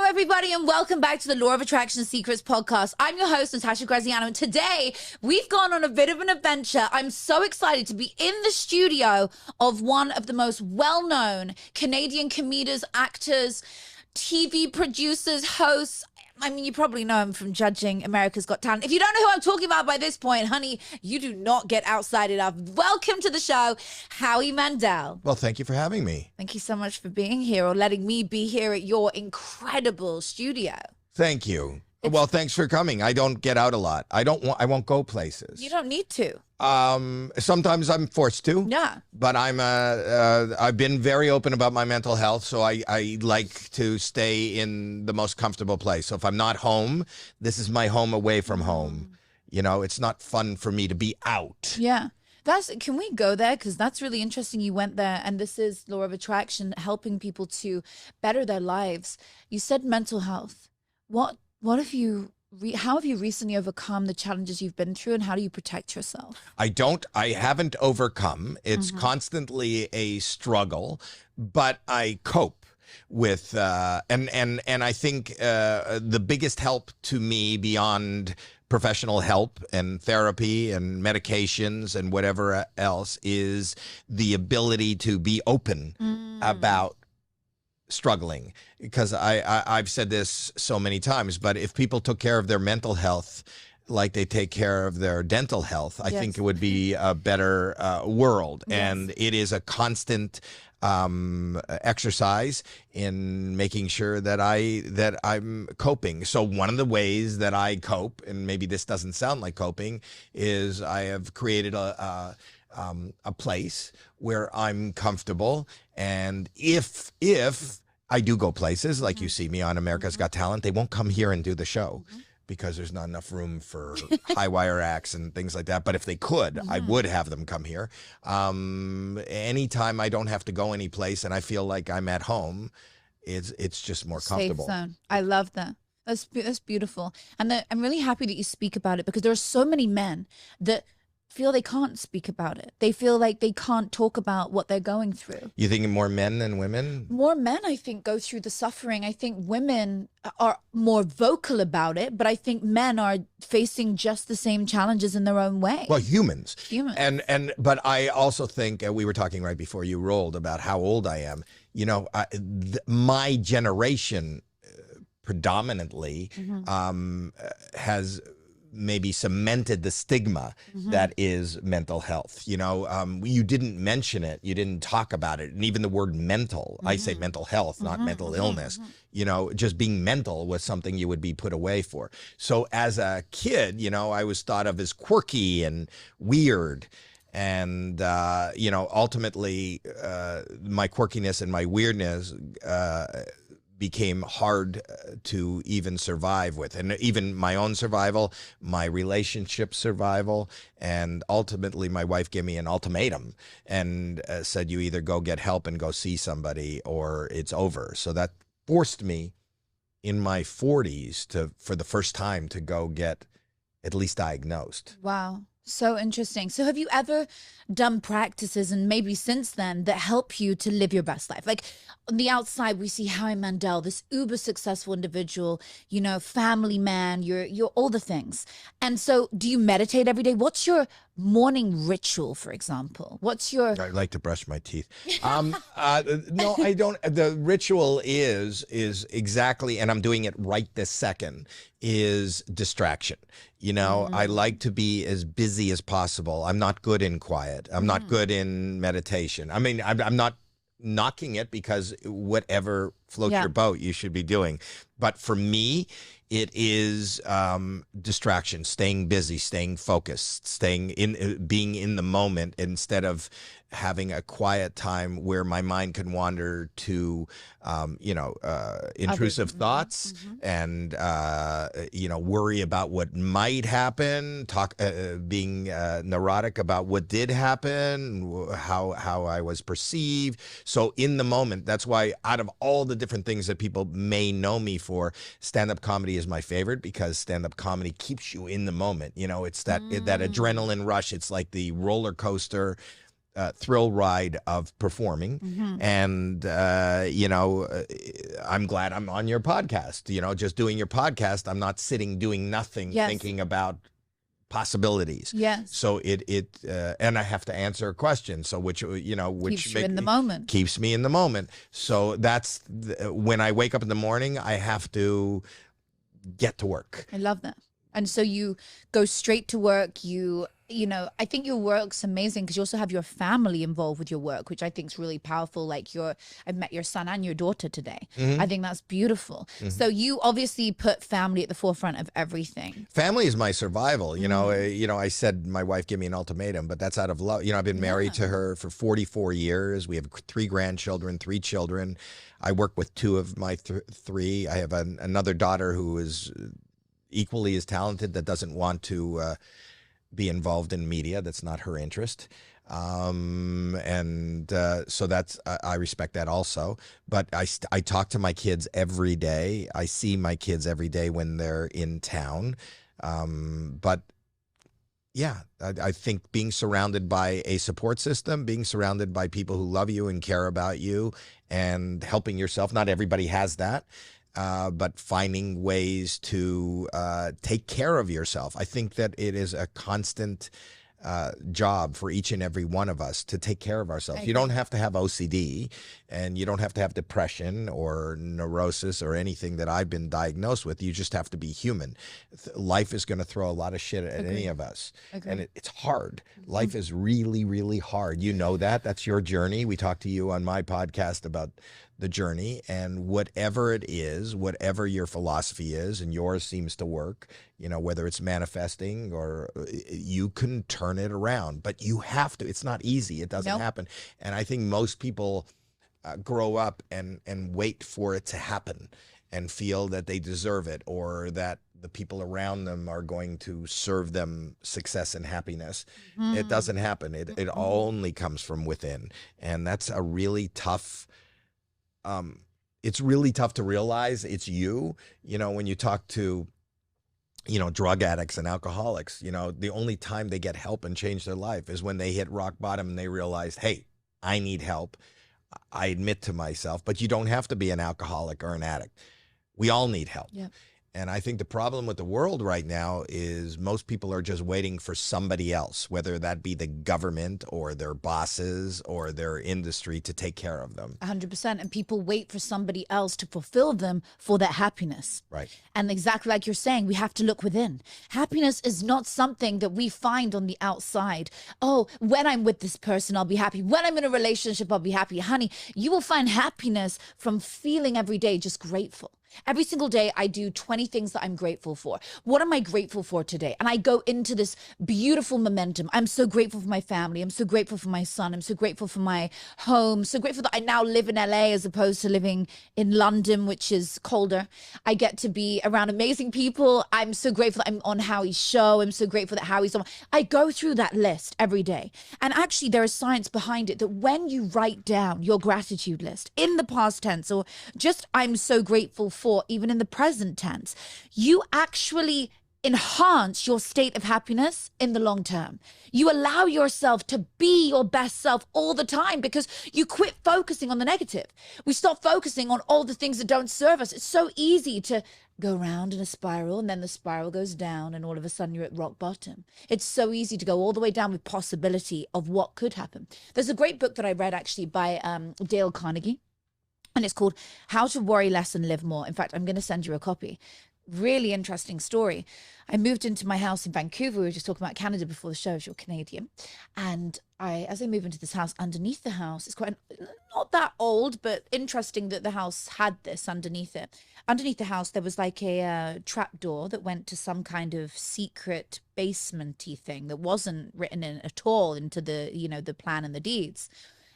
everybody, and welcome back to the Law of Attraction Secrets podcast. I'm your host, Natasha Graziano, and today we've gone on a bit of an adventure. I'm so excited to be in the studio of one of the most well-known Canadian comedians, actors, TV producers, hosts. I mean, you probably know him from judging America's Got Talent. If you don't know who I'm talking about by this point, honey, you do not get outside enough. Welcome to the show, Howie Mandel. Well, thank you for having me. Thank you so much for being here, or letting me be here at your incredible studio. Thank you. Well, thanks for coming. I don't get out a lot. I won't go places. You don't need to. Sometimes I'm forced to. Yeah. But I've been very open about my mental health, so I like to stay in the most comfortable place. So if I'm not home, this is my home away from home. You know, it's not fun for me to be out. Yeah. Can we go there? Because that's really interesting. You went there, and this is Law of Attraction, helping people to better their lives. You said mental health. What have you, how have you recently overcome the challenges you've been through, and how do you protect yourself? I haven't overcome. It's constantly a struggle, but I cope with, and I think the biggest help to me beyond professional help and therapy and medications and whatever else is the ability to be open about struggling, because I've said this so many times, but if people took care of their mental health like they take care of their dental health, I think it would be a better world. Yes. And it is a constant exercise in making sure that I'm coping. So one of the ways that I cope, and maybe this doesn't sound like coping, is I have created a place where I'm comfortable. And if I do go places, like you see me on America's Got Talent, they won't come here and do the show because there's not enough room for high wire acts and things like that. But if they could, I would have them come here. Anytime I don't have to go any place and I feel like I'm at home, it's just more comfortable. Safe zone. I love that. That's beautiful. And I'm really happy that you speak about it, because there are so many men that feel they can't speak about it. They feel like they can't talk about what they're going through. You think more men than women? More men, I think, go through the suffering. I think women are more vocal about it, but I think men are facing just the same challenges in their own way. Well, humans. Humans. But I also think, we were talking right before you rolled about how old I am. You know, my generation predominantly has maybe cemented the stigma that is mental health. You know, you didn't mention it, you didn't talk about it. And even the word mental, I say mental health, not mental illness. You know, just being mental was something you would be put away for. So as a kid, you know, I was thought of as quirky and weird. And, you know, ultimately, my quirkiness and my weirdness became hard to even survive with, and even my own survival, my relationship survival. And ultimately my wife gave me an ultimatum and said, you either go get help and go see somebody or it's over. So that forced me in my 40s for the first time to go get at least diagnosed. Wow. So interesting. So have you ever done practices, and maybe since then, that help you to live your best life? Like on the outside, we see Howie Mandel, this uber successful individual, you know, family man, you're all the things. And so do you meditate every day? What's your morning ritual, for example? I like to brush my teeth. No, I don't. The ritual is exactly, and I'm doing it right this second, is distraction. You know, I like to be as busy as possible. I'm not good in quiet. I'm not good in meditation. I mean, I'm not knocking it, because whatever floats your boat, you should be doing. But for me, it is distraction, staying busy, staying focused, being in the moment, instead of having a quiet time where my mind can wander to, intrusive thoughts and, worry about what might happen, being neurotic about what did happen, how I was perceived. So in the moment, that's why out of all the different things that people may know me for, stand-up comedy is my favorite, because stand-up comedy keeps you in the moment. You know, it's that adrenaline rush. It's like the roller coaster thrill ride of performing. And, I'm glad I'm on your podcast, just doing your podcast. I'm not sitting doing nothing, thinking about possibilities. Yes. So and I have to answer a question. So which keeps you in the moment. Keeps me in the moment. So that's when I wake up in the morning, I have to get to work. I love that. And so you go straight to work. I think your work's amazing because you also have your family involved with your work, which I think is really powerful. Like I've met your son and your daughter today. I think that's beautiful. So you obviously put family at the forefront of everything. Family is my survival. I said my wife gave me an ultimatum, but that's out of love. I've been married to her for 44 years. We have 3 grandchildren, 3 children. I work with 2 of my 3. I have another daughter who is equally as talented that doesn't want to be involved in media. That's not her interest. So that's, I respect that also. But I talk to my kids every day. I see my kids every day when they're in town. But yeah, I think being surrounded by a support system, being surrounded by people who love you and care about you and helping yourself. Not everybody has that. But finding ways to take care of yourself. I think that it is a constant job for each and every one of us to take care of ourselves. You don't have to have OCD, and you don't have to have depression or neurosis or anything that I've been diagnosed with. You just have to be human. Life is going to throw a lot of shit at any of us. And it's hard. Life is really, really hard. You know that. That's your journey. We talked to you on my podcast about the journey, and whatever it is, whatever your philosophy is, and yours seems to work, whether it's manifesting or you can turn it around, but you have to. It's not easy. It doesn't happen. And I think most people grow up and wait for it to happen and feel that they deserve it, or that the people around them are going to serve them success and happiness. It doesn't happen. It only comes from within. And that's a really tough, it's really tough to realize it's you. When you talk to, drug addicts and alcoholics, the only time they get help and change their life is when they hit rock bottom and they realize, hey, I need help. I admit to myself, but you don't have to be an alcoholic or an addict. We all need help. Yep. And I think the problem with the world right now is most people are just waiting for somebody else, whether that be the government or their bosses or their industry, to take care of them. 100%. And people wait for somebody else to fulfill them for their happiness. Right. And exactly like you're saying, we have to look within. Happiness is not something that we find on the outside. Oh, when I'm with this person, I'll be happy. When I'm in a relationship, I'll be happy. Honey, you will find happiness from feeling every day just grateful. Every single day, I do 20 things that I'm grateful for. What am I grateful for today? And I go into this beautiful momentum. I'm so grateful for my family. I'm so grateful for my son. I'm so grateful for my home. So grateful that I now live in LA as opposed to living in London, which is colder. I get to be around amazing people. I'm so grateful that I'm on Howie's show. I'm so grateful that Howie's on. I go through that list every day. And actually, there is science behind it that when you write down your gratitude list in the past tense, or just I'm so grateful for, even in the present tense, you actually enhance your state of happiness in the long term. You allow yourself to be your best self all the time because you quit focusing on the negative. We stop focusing on all the things that don't serve us. It's so easy to go around in a spiral, and then the spiral goes down, and all of a sudden you're at rock bottom. It's so easy to go all the way down with possibility of what could happen. There's a great book that I read actually by Dale Carnegie. And it's called How to Worry Less and Live More. In fact, I'm going to send you a copy. Really interesting story. I moved into my house in Vancouver. We were just talking about Canada before the show, if you're Canadian. And as I move into this house, underneath the house, it's quite not that old, but interesting that the house had this underneath it. Underneath the house, there was like a trap door that went to some kind of secret basement-y thing that wasn't written in at all into the, the plan and the deeds.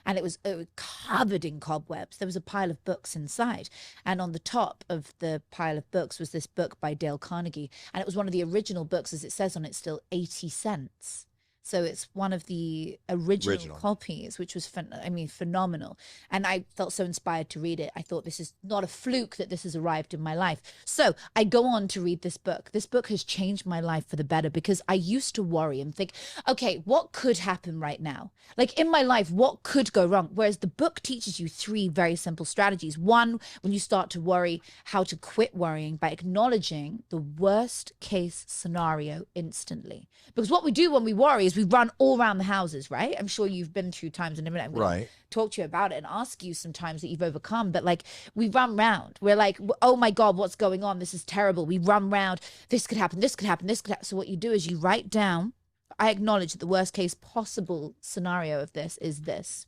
And it was covered in cobwebs. There was a pile of books inside. And on the top of the pile of books was this book by Dale Carnegie. And it was one of the original books, as it says on it still, 80 cents. So it's one of the original copies, which was, phenomenal. And I felt so inspired to read it. I thought, this is not a fluke that this has arrived in my life. So I go on to read this book. This book has changed my life for the better, because I used to worry and think, okay, what could happen right now? Like in my life, what could go wrong? Whereas the book teaches you 3 very simple strategies. One, when you start to worry, how to quit worrying by acknowledging the worst case scenario instantly. Because what we do when we worry is we run all around the houses, right? I'm sure you've been through times, and I'm going to talk to you about it and ask you some times that you've overcome. But like, we run round. We're like, oh my God, what's going on? This is terrible. We run round. This could happen. This could happen. This could happen. So what you do is you write down, I acknowledge that the worst case possible scenario of this is this.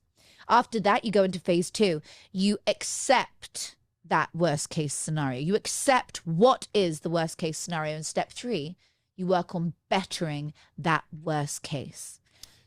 After that, you go into phase 2. You accept that worst case scenario. You accept what is the worst case scenario. In step 3, you work on bettering that worst case.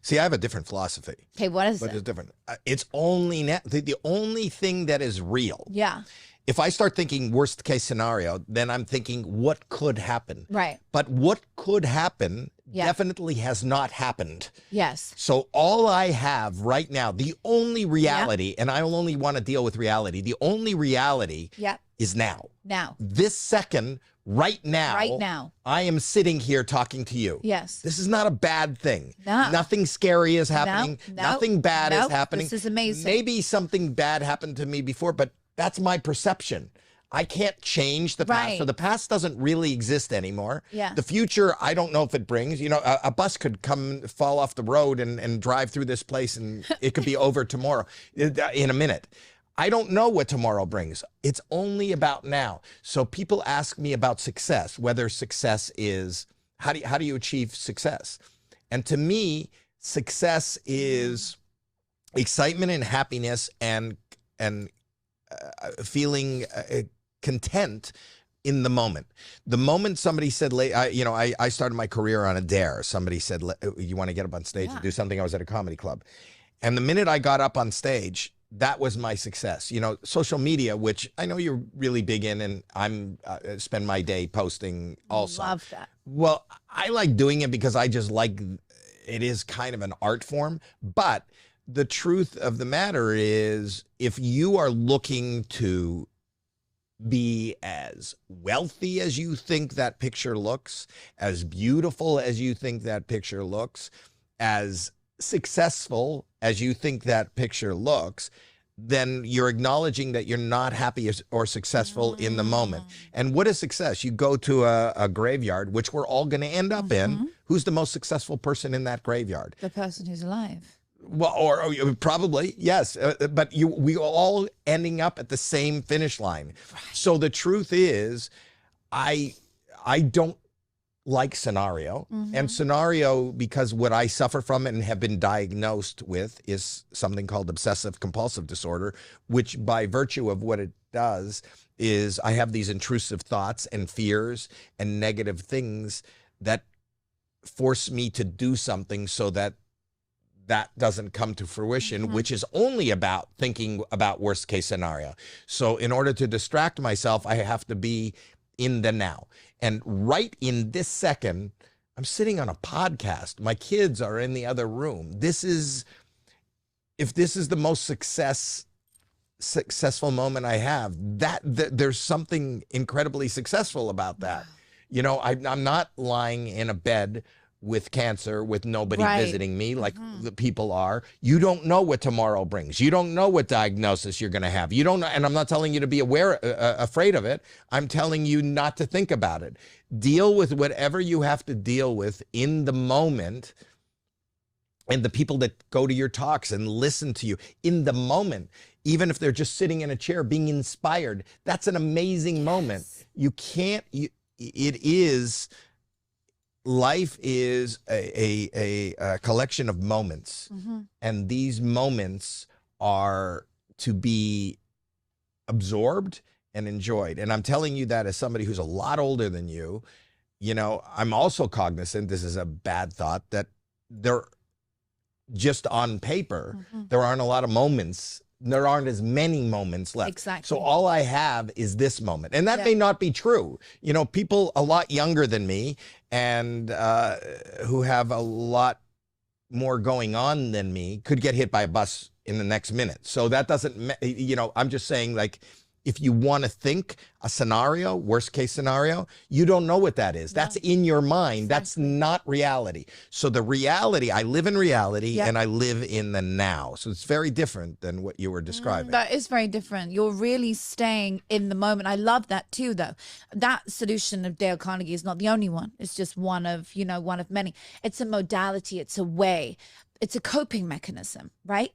See, I have a different philosophy. Okay, what is it? But it's different. It's only the only thing that is real. Yeah. If I start thinking worst case scenario, then I'm thinking what could happen. Right. But what could happen definitely has not happened. Yes. So all I have right now, the only reality, and I only want to deal with reality, the only reality is now. Now. This second, right now. Right now. I am sitting here talking to you. Yes. This is not a bad thing. No. Nothing scary is happening. No. Nothing bad is happening. This is amazing. Maybe something bad happened to me before, but that's my perception. I can't change the past. So the past doesn't really exist anymore. Yeah. The future, I don't know if it brings, you know, a bus could come, fall off the road and drive through this place, and it could be over tomorrow in a minute. I don't know what tomorrow brings. It's only about now. So people ask me about success, whether success is, how do you achieve success? And to me, success is excitement and happiness and feeling content in the moment. The moment somebody said, I started my career on a dare. Somebody said, you want to get up on stage and do something? I was at a comedy club. And the minute I got up on stage, that was my success. You know, social media, which I know you're really big in, and I'm spend my day posting also. Love that. Well, I like doing it because I just like, it is kind of an art form. But the truth of the matter is, if you are looking to be as wealthy as you think that picture looks, as beautiful as you think that picture looks, as successful as you think that picture looks, then you're acknowledging that you're not happy or successful in the moment. And what is success? You go to a graveyard, which we're all going to end up in. Who's the most successful person in that graveyard? The person who's alive. Well, or probably, yes. But we all ending up at the same finish line. Right. So the truth is, I don't like scenario. And scenario, because what I suffer from and have been diagnosed with is something called Obsessive-Compulsive Disorder, which by virtue of what it does is I have these intrusive thoughts and fears and negative things that force me to do something so that doesn't come to fruition, which is only about thinking about worst case scenario. So in order to distract myself, I have to be in the now. And right in this second, I'm sitting on a podcast. My kids are in the other room. If this is the most successful moment I have, there's something incredibly successful about that. You know, I'm not lying in a bed with cancer, with nobody visiting me like the people are. You don't know what tomorrow brings. You don't know what diagnosis you're going to have. You don't know, and I'm not telling you to be afraid of it. I'm telling you not to think about it. Deal with whatever you have to deal with in the moment. And the people that go to your talks and listen to you in the moment, even if they're just sitting in a chair being inspired, that's an amazing moment. You can't, life is a collection of moments, and these moments are to be absorbed and enjoyed. And I'm telling you that as somebody who's a lot older than you. You know, I'm also cognizant, this is a bad thought, that they're just on paper, there aren't a lot of moments. There aren't as many moments left. Exactly. So all I have is this moment. And that may not be true. You know, people a lot younger than me and who have a lot more going on than me could get hit by a bus in the next minute. So that doesn't, I'm just saying, like, if you want to think a scenario, worst case scenario, you don't know what that is. No. That's in your mind. Exactly. That's not reality. So the reality, I live in reality and I live in the now. So it's very different than what you were describing. That is very different. You're really staying in the moment. I love that too, though. That solution of Dale Carnegie is not the only one. It's just one of many. It's a modality. It's a way. It's a coping mechanism, right?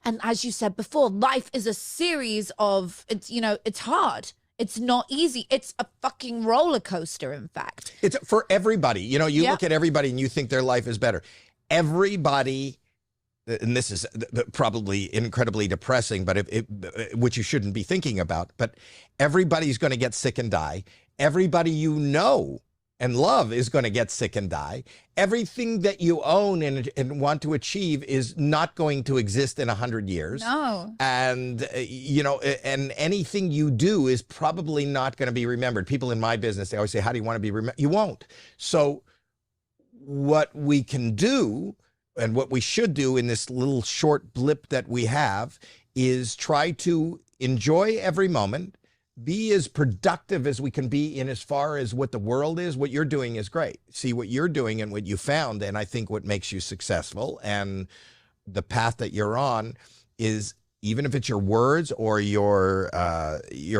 And as you said before, life is a series of, it's hard. It's not easy. It's a fucking roller coaster, in fact. It's for everybody. You look at everybody and you think their life is better. Everybody, and this is probably incredibly depressing, but which you shouldn't be thinking about, but everybody's going to get sick and die. Everybody you know and love is going to get sick and die. Everything that you own and want to achieve is not going to exist in 100 years. No. And, and anything you do is probably not going to be remembered. People in my business, they always say, how do you want to be remembered? You won't. So what we can do and what we should do in this little short blip that we have is try to enjoy every moment, be as productive as we can be in as far as what the world is. What you're doing is great. See what you're doing and what you found, and I think what makes you successful and the path that you're on is, even if it's your words or your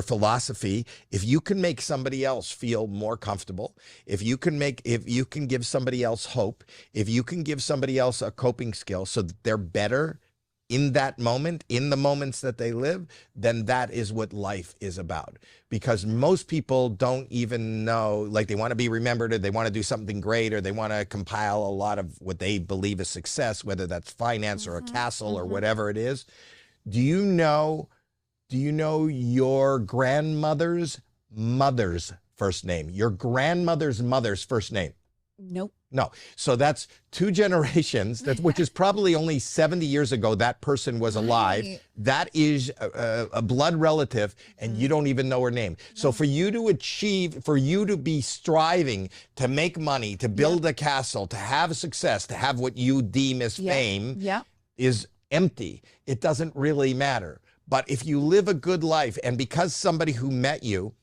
philosophy, if you can make somebody else feel more comfortable, if you can give somebody else hope, if you can give somebody else a coping skill so that they're better in that moment, in the moments that they live, then that is what life is about. Because most people don't even know, like, they want to be remembered, or they want to do something great, or they want to compile a lot of what they believe is success, whether that's finance or a castle or whatever it is. Do you know your grandmother's mother's first name? Your grandmother's mother's first name? Nope. No. So that's 2 generations, which is probably only 70 years ago that person was alive. Right. That is a blood relative, and you don't even know her name. No. So for you to be striving to make money, to build a castle, to have success, to have what you deem as fame is empty. It doesn't really matter. But if you live a good life, and because somebody who met you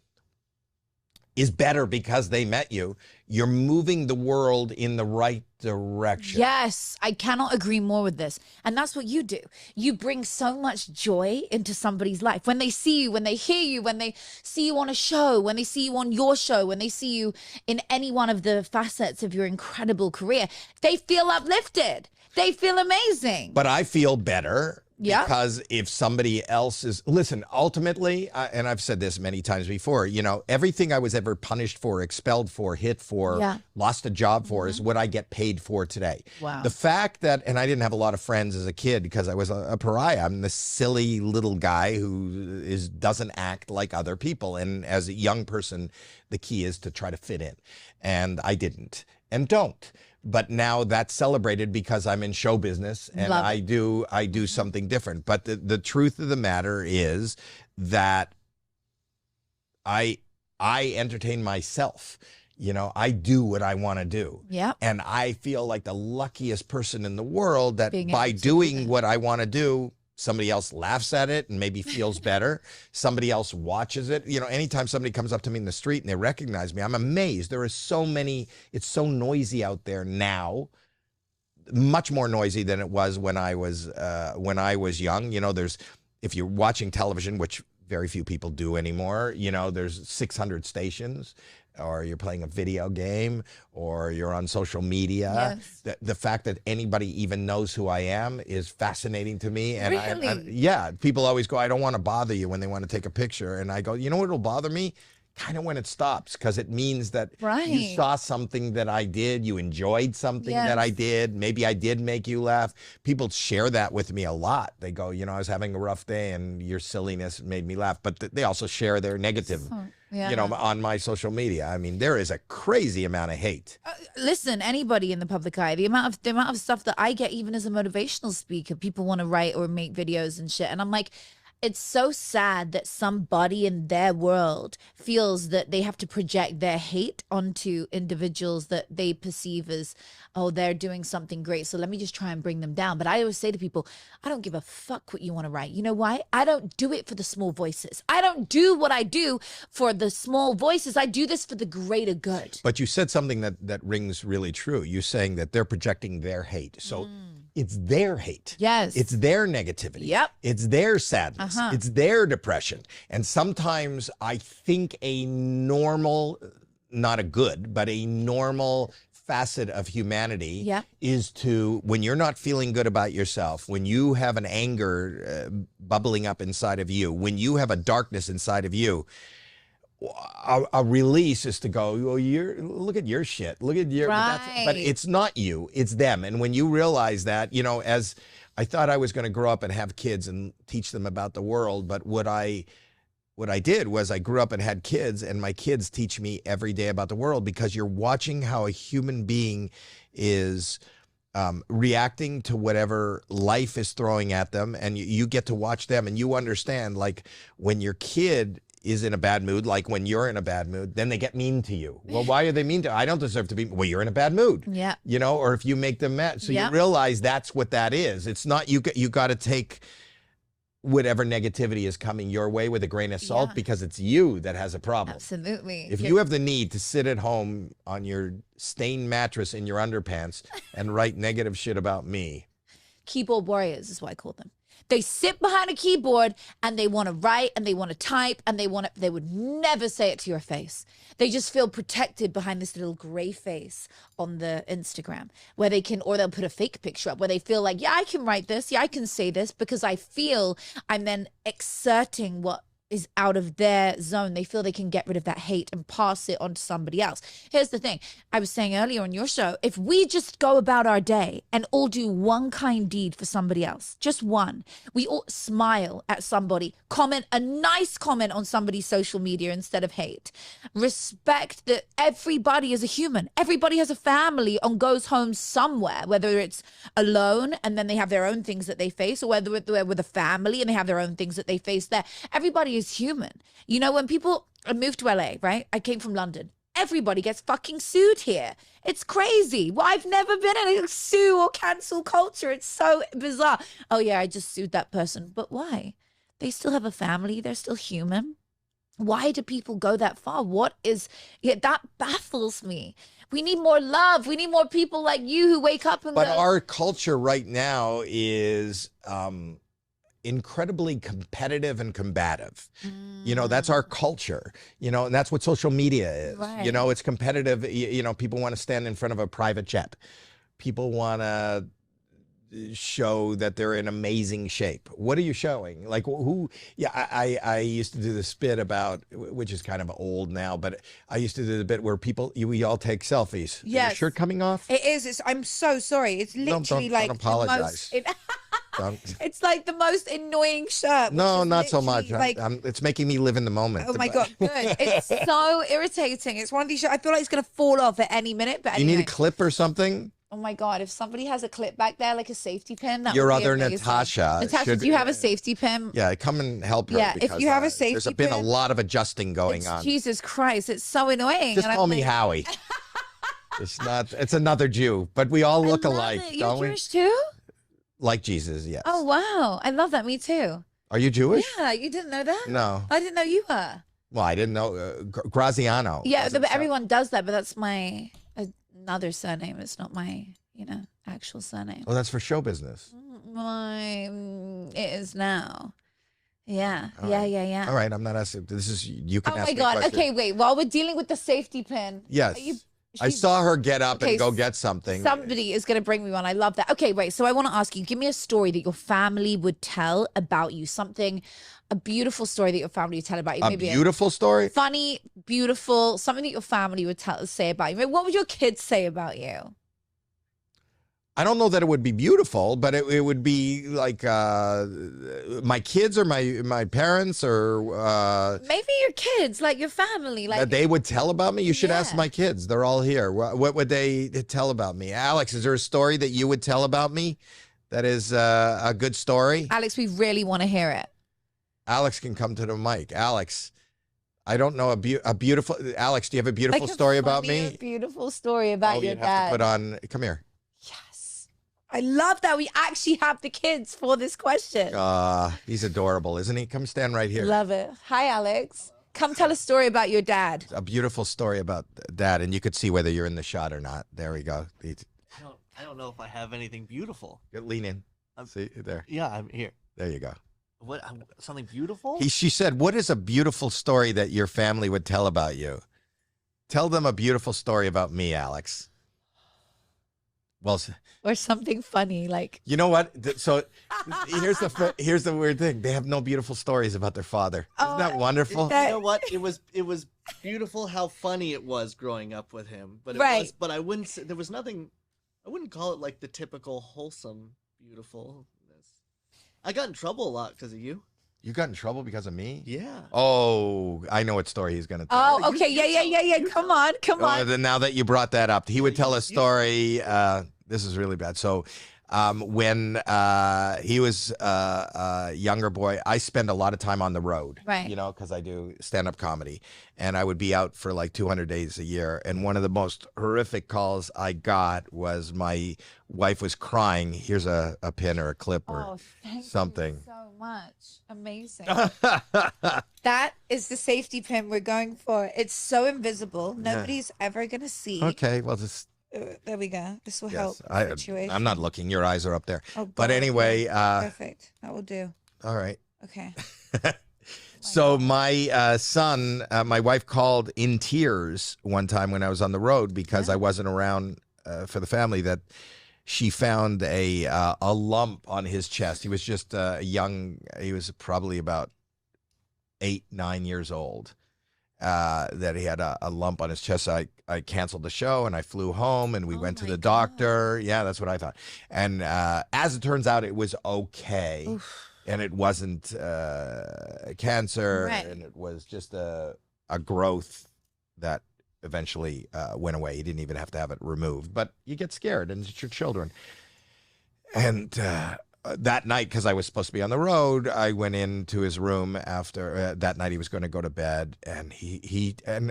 is better because they met you, you're moving the world in the right direction. Yes, I cannot agree more with this. And that's what you do. You bring so much joy into somebody's life. When they see you, when they hear you, when they see you on a show, when they see you on your show, when they see you in any one of the facets of your incredible career, they feel uplifted. They feel amazing. But I feel better. Yeah. Because if somebody else is, listen, ultimately, and I've said this many times before, everything I was ever punished for, expelled for, hit for, lost a job for is what I get paid for today. Wow. The fact that, and I didn't have a lot of friends as a kid because I was a pariah. I'm the silly little guy who doesn't act like other people. And as a young person, the key is to try to fit in. And I didn't and don't. But now that's celebrated because I'm in show business and I do something different. But the truth of the matter is that I entertain myself. I do what I want to do. Yeah. And I feel like the luckiest person in the world that by doing what I want to do, somebody else laughs at it and maybe feels better. Somebody else watches it. Anytime somebody comes up to me in the street and they recognize me, I'm amazed. There is so many, it's so noisy out there now, much more noisy than it was when I was young. If you're watching television, which very few people do anymore, there's 600 stations. Or you're playing a video game, or you're on social media. Yes. The fact that anybody even knows who I am is fascinating to me. And really? People always go, I don't want to bother you when they want to take a picture. And I go, you know what will bother me? Kind of when it stops, because it means that you saw something that I did, you enjoyed something that I did, maybe I did make you laugh. People share that with me a lot. They go, I was having a rough day and your silliness made me laugh. But they also share their negative, on my social media. I mean, there is a crazy amount of hate. Listen, anybody in the public eye, the amount of stuff that I get, even as a motivational speaker, people want to write or make videos and shit. And I'm like, It's so sad that somebody in their world feels that they have to project their hate onto individuals that they perceive as, oh, they're doing something great, so let me just try and bring them down. But I always say to people, I don't give a fuck what you want to write. You know why? I don't do it for the small voices. I don't do what I do for the small voices. I do this for the greater good. But you said something that rings really true. You're saying that they're projecting their hate. So it's their hate. Yes. It's their negativity. Yep. It's their sadness. It's their depression. And sometimes I think a normal, not a good, but a normal facet of humanity is to, when you're not feeling good about yourself, when you have an anger bubbling up inside of you, when you have a darkness inside of you, a release is to go, oh, look at your shit. Look at your, but it's not you, it's them. And when you realize that, you know, as I thought I was going to grow up and have kids and teach them about the world, but what I did was I grew up and had kids, and my kids teach me every day about the world, because you're watching how a human being is reacting to whatever life is throwing at them, and you get to watch them, and you understand, like, when your kid is in a bad mood, like when you're in a bad mood, then they get mean to you. Well, why are they mean to you? I don't deserve to be. Well, you're in a bad mood. Yeah. You know, or if you make them mad. So you realize that's what that is. It's not, you got to take whatever negativity is coming your way with a grain of salt, because it's you that has a problem. Absolutely. If you have the need to sit at home on your stained mattress in your underpants and write negative shit about me. Keyboard warriors is what I call them. They sit behind a keyboard and they want to write and they want to type and they would never say it to your face. They just feel protected behind this little gray face on the Instagram where they can, or they'll put a fake picture up where they feel like, yeah, I can write this. Yeah, I can say this because I feel I'm then exerting what is out of their zone. They feel they can get rid of that hate and pass it on to somebody else. Here's the thing. I was saying earlier on your show, if we just go about our day and all do one kind deed for somebody else, just one, we all smile at somebody, comment a nice comment on somebody's social media instead of hate, respect that everybody is a human. Everybody has a family and goes home somewhere, whether it's alone and then they have their own things that they face, or whether they're with a family and they have their own things that they face there. Everybody is human. You know, when I moved to LA, right? I came from London. Everybody gets fucking sued here. It's crazy. Well, I've never been in a sue or cancel culture. It's so bizarre. Oh yeah, I just sued that person. But why? They still have a family. They're still human. Why do people go that far? That baffles me. We need more love. We need more people like you who wake up and But our culture right now is incredibly competitive and combative. You know, that's our culture, you know, and that's what social media is. Right. You know, it's competitive. You know, people want to stand in front of a private jet. People want to show that they're in amazing shape. What are you showing? Like who? Yeah, I used to do the bit about, which is kind of old now, but I used to do the bit where we all take selfies. Yes. Is your shirt coming off? It is. I'm so sorry. It's literally don't apologize. It's like the most annoying shirt. No, not so much. Like, it's making me live in the moment. Oh my God, good. It's so irritating. It's one of these shirts. I feel like it's going to fall off at any minute. But anyway. You need a clip or something? Oh my God, if somebody has a clip back there, like a safety pin, that Your would be other amazing. Natasha. Natasha, do you have a safety pin? Yeah, come and help her. Yeah, if you have a safety there's been pin. a lot of adjusting going on. Jesus Christ, it's so annoying. Just call me Howie. It's another Jew, but we all look alike, You're don't we? Jewish too? Like Jesus, yes. Oh, wow. I love that. Me too. Are you Jewish? Yeah, you didn't know that? No. I didn't know you were. Well, I didn't know. Graziano. Yeah, but everyone does that, but that's my another surname. It's not my, actual surname. Oh, that's for show business. It is now. Yeah. All yeah, right. yeah, yeah. All right, I'm not asking. You can Oh ask my me a God. question. Okay, wait. While we're dealing with the safety pin. Yes. I saw her get up and go get something. Somebody is going to bring me one. I love that. Okay, wait. So I want to ask you, give me a story that your family would tell about you. A beautiful story that your family would tell about you. Maybe a beautiful story? Funny, beautiful, something that your family would say about you. What would your kids say about you? I don't know that it would be beautiful, but it would be like my kids or my parents or maybe your kids, like your family, like that they would tell about me. You should ask my kids; they're all here. What would they tell about me? Alex, is there a story that you would tell about me that is a good story? Alex, we really want to hear it. Alex can come to the mic. Alex, I don't know a beautiful. Alex, do you have a beautiful story about me? Beautiful story about your you'd have dad. to put on. Come here. Yes. I love that we actually have the kids for this question. He's adorable, isn't he? Come stand right here. Love it. Hi, Alex. Come tell a story about your dad. A beautiful story about Dad, and you could see whether you're in the shot or not. There we go. I don't know if I have anything beautiful. Lean in. See there. Yeah, I'm here. There you go. What? Something beautiful? She said, "What is a beautiful story that your family would tell about you? Tell them a beautiful story about me, Alex." Well, Or something funny, like. you know what? So here's the weird thing. They have no beautiful stories about their father. Isn't that wonderful? You know what? It was beautiful how funny it was growing up with him. But but I wouldn't say there was nothing. I wouldn't call it like the typical wholesome beautifulness. I got in trouble a lot because of you. You got in trouble because of me? Yeah. Oh, I know what story he's going to tell. Oh, okay. Yeah. Come on. Then now that you brought that up, he would tell a story. This is really bad. So when he was a younger boy, I spend a lot of time on the road, Right. you know, because I do stand-up comedy. And I would be out for like 200 days a year. And one of the most horrific calls I got was my wife was crying. Here's a pin or a clip or thank something. you so much. Amazing. That is the safety pin we're going for. It's so invisible. Nobody's ever going to see. Okay, well, just... There we go. This will help. Yes, I'm not looking. Your eyes are up there. Oh, God. But anyway, perfect. That will do. all right. Okay. So my son, my wife called in tears one time when I was on the road because I wasn't around for the family, that she found a lump on his chest. He was just he was probably about 8, 9 years old. That he had a lump on his chest. So I canceled the show and I flew home and we went to the doctor. Yeah, that's what I thought. And as it turns out, it was okay. Oof. And it wasn't cancer. Right. And it was just a growth that eventually went away. You didn't even have to have it removed. But you get scared, and it's your children. And that night, because I was supposed to be on the road, I went into his room after that night. He was going to go to bed, and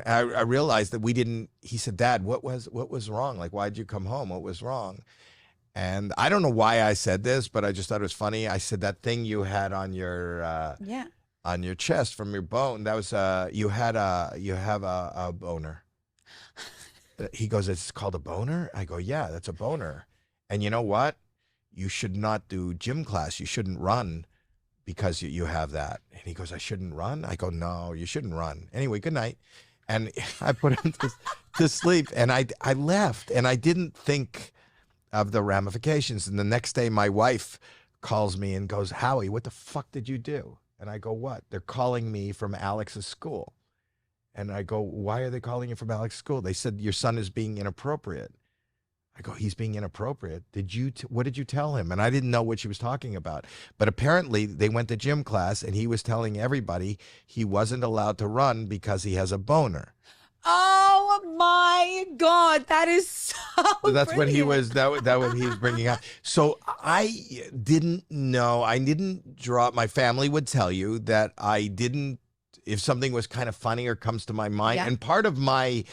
I realized that we didn't. He said, "Dad, what was wrong? Like, why'd you come home? What was wrong?" And I don't know why I said this, but I just thought it was funny. I said, "That thing you had on your on your chest from your bone, that was you have a boner." He goes, "It's called a boner?" I go, "Yeah, that's a boner." And you know what? You should not do gym class. You shouldn't run because you have that. And he goes, "I shouldn't run?" I go, "No, you shouldn't run." Anyway, good night. And I put him to sleep, and I left, and I didn't think of the ramifications. And the next day, my wife calls me and goes, "Howie, what the fuck did you do?" And I go, "What?" "They're calling me from Alex's school." And I go, "Why are they calling you from Alex's school?" "They said your son is being inappropriate." I go, "He's being inappropriate. What did you tell him?" And I didn't know what she was talking about. But apparently they went to gym class and he was telling everybody he wasn't allowed to run because he has a boner. Oh my God, that is so That's what he brilliant. was. That what he was bringing up. So I didn't know. I didn't draw. My family would tell you that I didn't. If something was kind of funny or comes to my mind, and part of my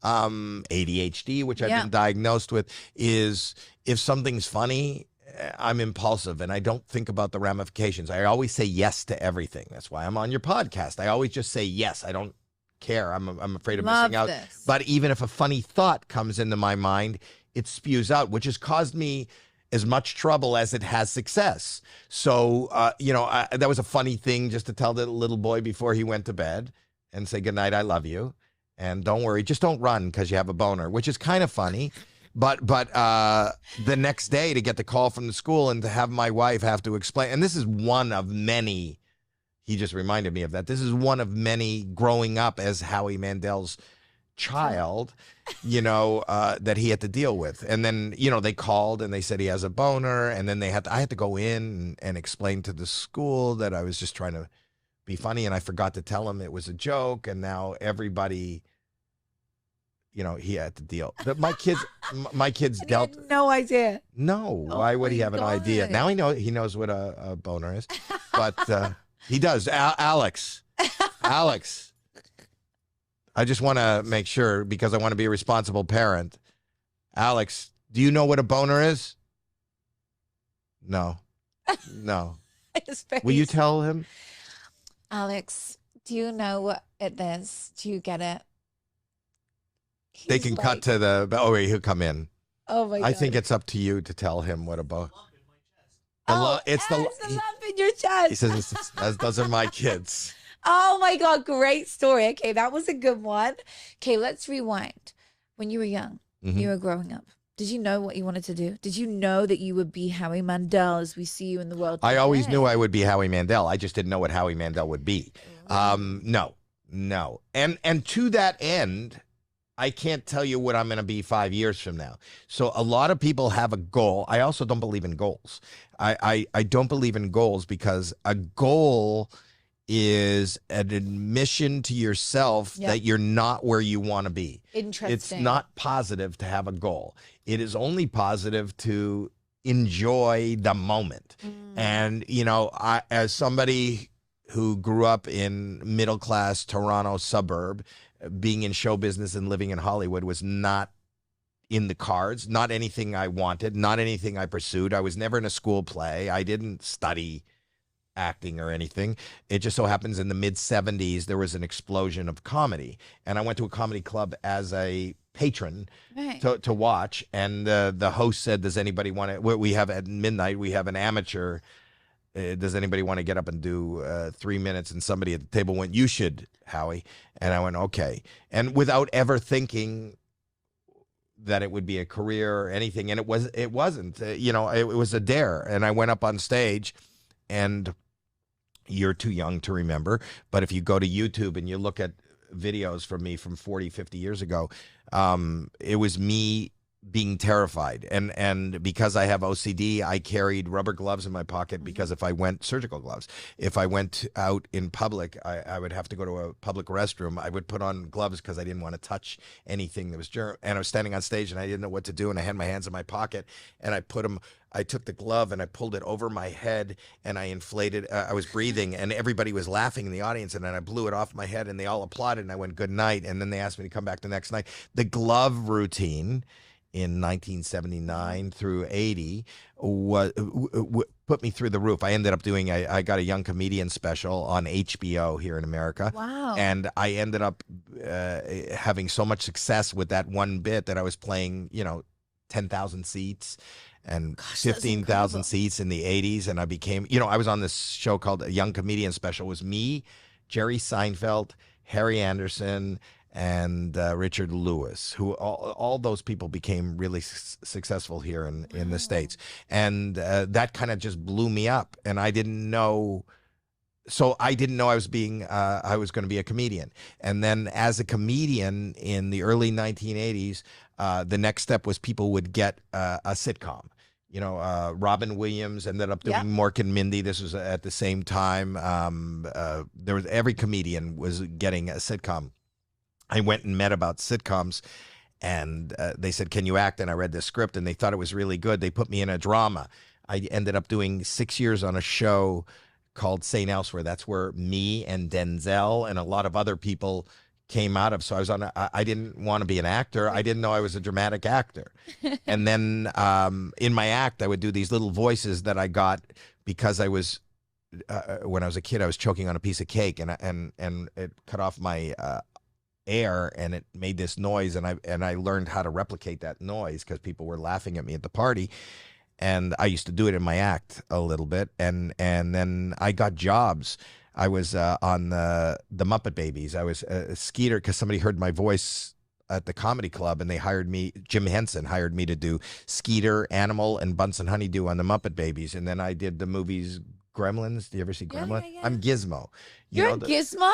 ADHD, which I've been diagnosed with, is if something's funny, I'm impulsive and I don't think about the ramifications. I always say yes to everything. That's why I'm on your podcast. I always just say yes. I don't care. I'm afraid of missing out. This. But even if a funny thought comes into my mind, it spews out, which has caused me as much trouble as it has success. So, that was a funny thing just to tell the little boy before he went to bed and say, "Good night, I love you. And don't worry, just don't run because you have a boner," which is kind of funny. But the next day to get the call from the school and to have my wife have to explain, and this is one of many, he just reminded me of that. This is one of many growing up as Howie Mandel's child, that he had to deal with. And then, they called and they said he has a boner. And then I had to go in and explain to the school that I was just trying to be funny, and I forgot to tell him it was a joke, and now everybody, he had to deal. My kids And he dealt. had no idea. No, why would he have an idea? Now he knows what a boner is, but He does. Alex. Alex. I just want to make sure because I want to be a responsible parent. Alex, do you know what a boner is? No. No. Will you tell him? Alex, do you know what it is? Do you get it? They can cut to the. Oh, wait, he'll come in. Oh my God. I think it's up to you to tell him what a boner. It's the lump in your chest. He says, those are my kids. Oh my God, great story. Okay, that was a good one. Okay, let's rewind. When you were young, you were growing up. Did you know what you wanted to do? Did you know that you would be Howie Mandel as we see you in the world today? I always knew I would be Howie Mandel. I just didn't know what Howie Mandel would be. No. And to that end, I can't tell you what I'm going to be 5 years from now. So a lot of people have a goal. I also don't believe in goals. I don't believe in goals because a goal is an admission to yourself that you're not where you want to be. Interesting. It's not positive to have a goal. It is only positive to enjoy the moment. And, you know, as somebody who grew up in middle-class Toronto suburb, being in show business and living in Hollywood was not in the cards, not anything I wanted, not anything I pursued. I was never in a school play. I didn't study acting or anything. It just so happens in the mid-70s, there was an explosion of comedy. And I went to a comedy club as a patron to watch. And the host said, does anybody want to, we have at midnight, we have an amateur. Does anybody want to get up and do 3 minutes? And somebody at the table went, you should, Howie. And I went, okay. And without ever thinking that it would be a career or anything. And it wasn't, you know, it was a dare. And I went up on stage, and you're too young to remember, but if you go to YouTube and you look at videos from me from 40, 50 years ago, it was me being terrified. And because I have OCD, I carried rubber gloves in my pocket because if I went, surgical gloves, if I went out in public, I would have to go to a public restroom. I would put on gloves because I didn't want to touch anything that was germ. And I was standing on stage and I didn't know what to do. And I had my hands in my pocket and I took the glove and I pulled it over my head and I inflated, I was breathing and everybody was laughing in the audience, and then I blew it off my head and they all applauded and I went, good night. And then they asked me to come back the next night. The glove routine in 1979 through 80 put me through the roof. I ended up doing, I got a young comedian special on HBO here in America. Wow. And I ended up having so much success with that one bit that I was playing, you know, 10,000 seats and 15,000 seats in the 80s. And I became, you know, I was on this show called A Young Comedian Special. It was me, Jerry Seinfeld, Harry Anderson, and Richard Lewis, who all those people became really successful here in the States. And that kind of just blew me up. And I didn't know. So I didn't know I was going to be a comedian. And then as a comedian in the early 1980s, the next step was people would get a sitcom. You know, Robin Williams ended up doing Mork and Mindy. This was at the same time. There was every comedian was getting a sitcom. I went and met about sitcoms, and they said, can you act? And I read the script, and they thought it was really good. They put me in a drama. I ended up doing 6 years on a show called St. Elsewhere. That's where me and Denzel and a lot of other people came out of. So I was on, I didn't want to be an actor. I didn't know I was a dramatic actor. And then in my act, I would do these little voices that I got because I was, when I was a kid, I was choking on a piece of cake, and it cut off my air and it made this noise, and I learned how to replicate that noise because people were laughing at me at the party, and I used to do it in my act a little bit, and then I got jobs. I was on the Muppet Babies. I was Skeeter because somebody heard my voice at the comedy club, and they hired me. Jim Henson hired me to do Skeeter, Animal, and Bunsen Honeydew on the Muppet Babies, and then I did the movies Gremlins. Do you ever see Gremlins? Yeah. I'm Gizmo. You're Gizmo?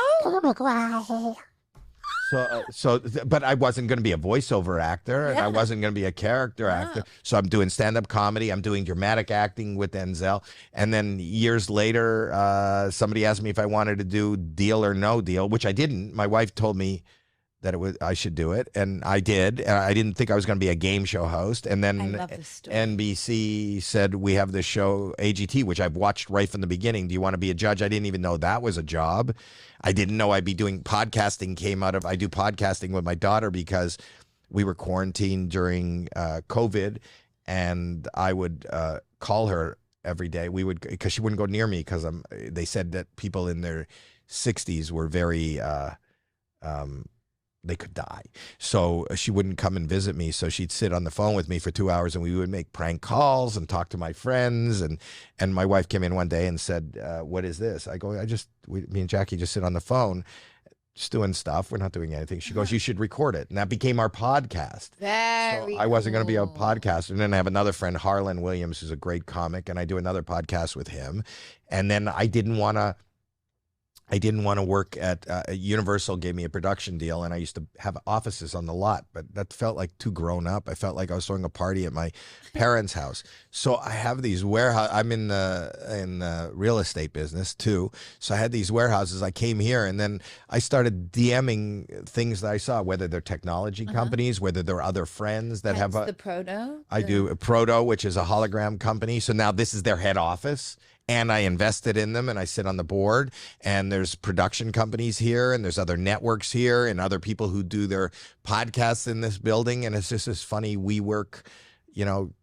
But I wasn't going to be a voiceover actor, and I wasn't going to be a character actor. So I'm doing stand-up comedy. I'm doing dramatic acting with Denzel. And then years later, somebody asked me if I wanted to do Deal or No Deal, which I didn't. My wife told me that I should do it, and I did. And I didn't think I was going to be a game show host, and then I love this story. NBC said, we have this show AGT, which I've watched right from the beginning. Do you want to be a judge? I didn't even know that was a job. I didn't know I'd be doing podcasting. I do podcasting with my daughter because we were quarantined during COVID, and I would call her every day. Because she wouldn't go near me because they said that people in their 60s were very they could die. So she wouldn't come and visit me. So she'd sit on the phone with me for 2 hours, and we would make prank calls and talk to my friends. And my wife came in one day and said, what is this? I go, me and Jackie just sit on the phone, just doing stuff. We're not doing anything. She goes, you should record it. And that became our podcast. Very So I wasn't going to be a cool. podcaster. And then I have another friend, Harlan Williams, who's a great comic, and I do another podcast with him. And then I didn't want to work at Universal. Gave me a production deal, and I used to have offices on the lot, but that felt like too grown up. I felt like I was throwing a party at my parents' house. So I have these warehouse. I'm in the real estate business too. So I had these warehouses. I came here, and then I started DMing things that I saw, whether they're technology companies, whether they're other friends that have the Proto. I do a Proto, which is a hologram company. So now this is their head office. And I invested in them, and I sit on the board, and there's production companies here, and there's other networks here, and other people who do their podcasts in this building. And it's just this funny WeWork,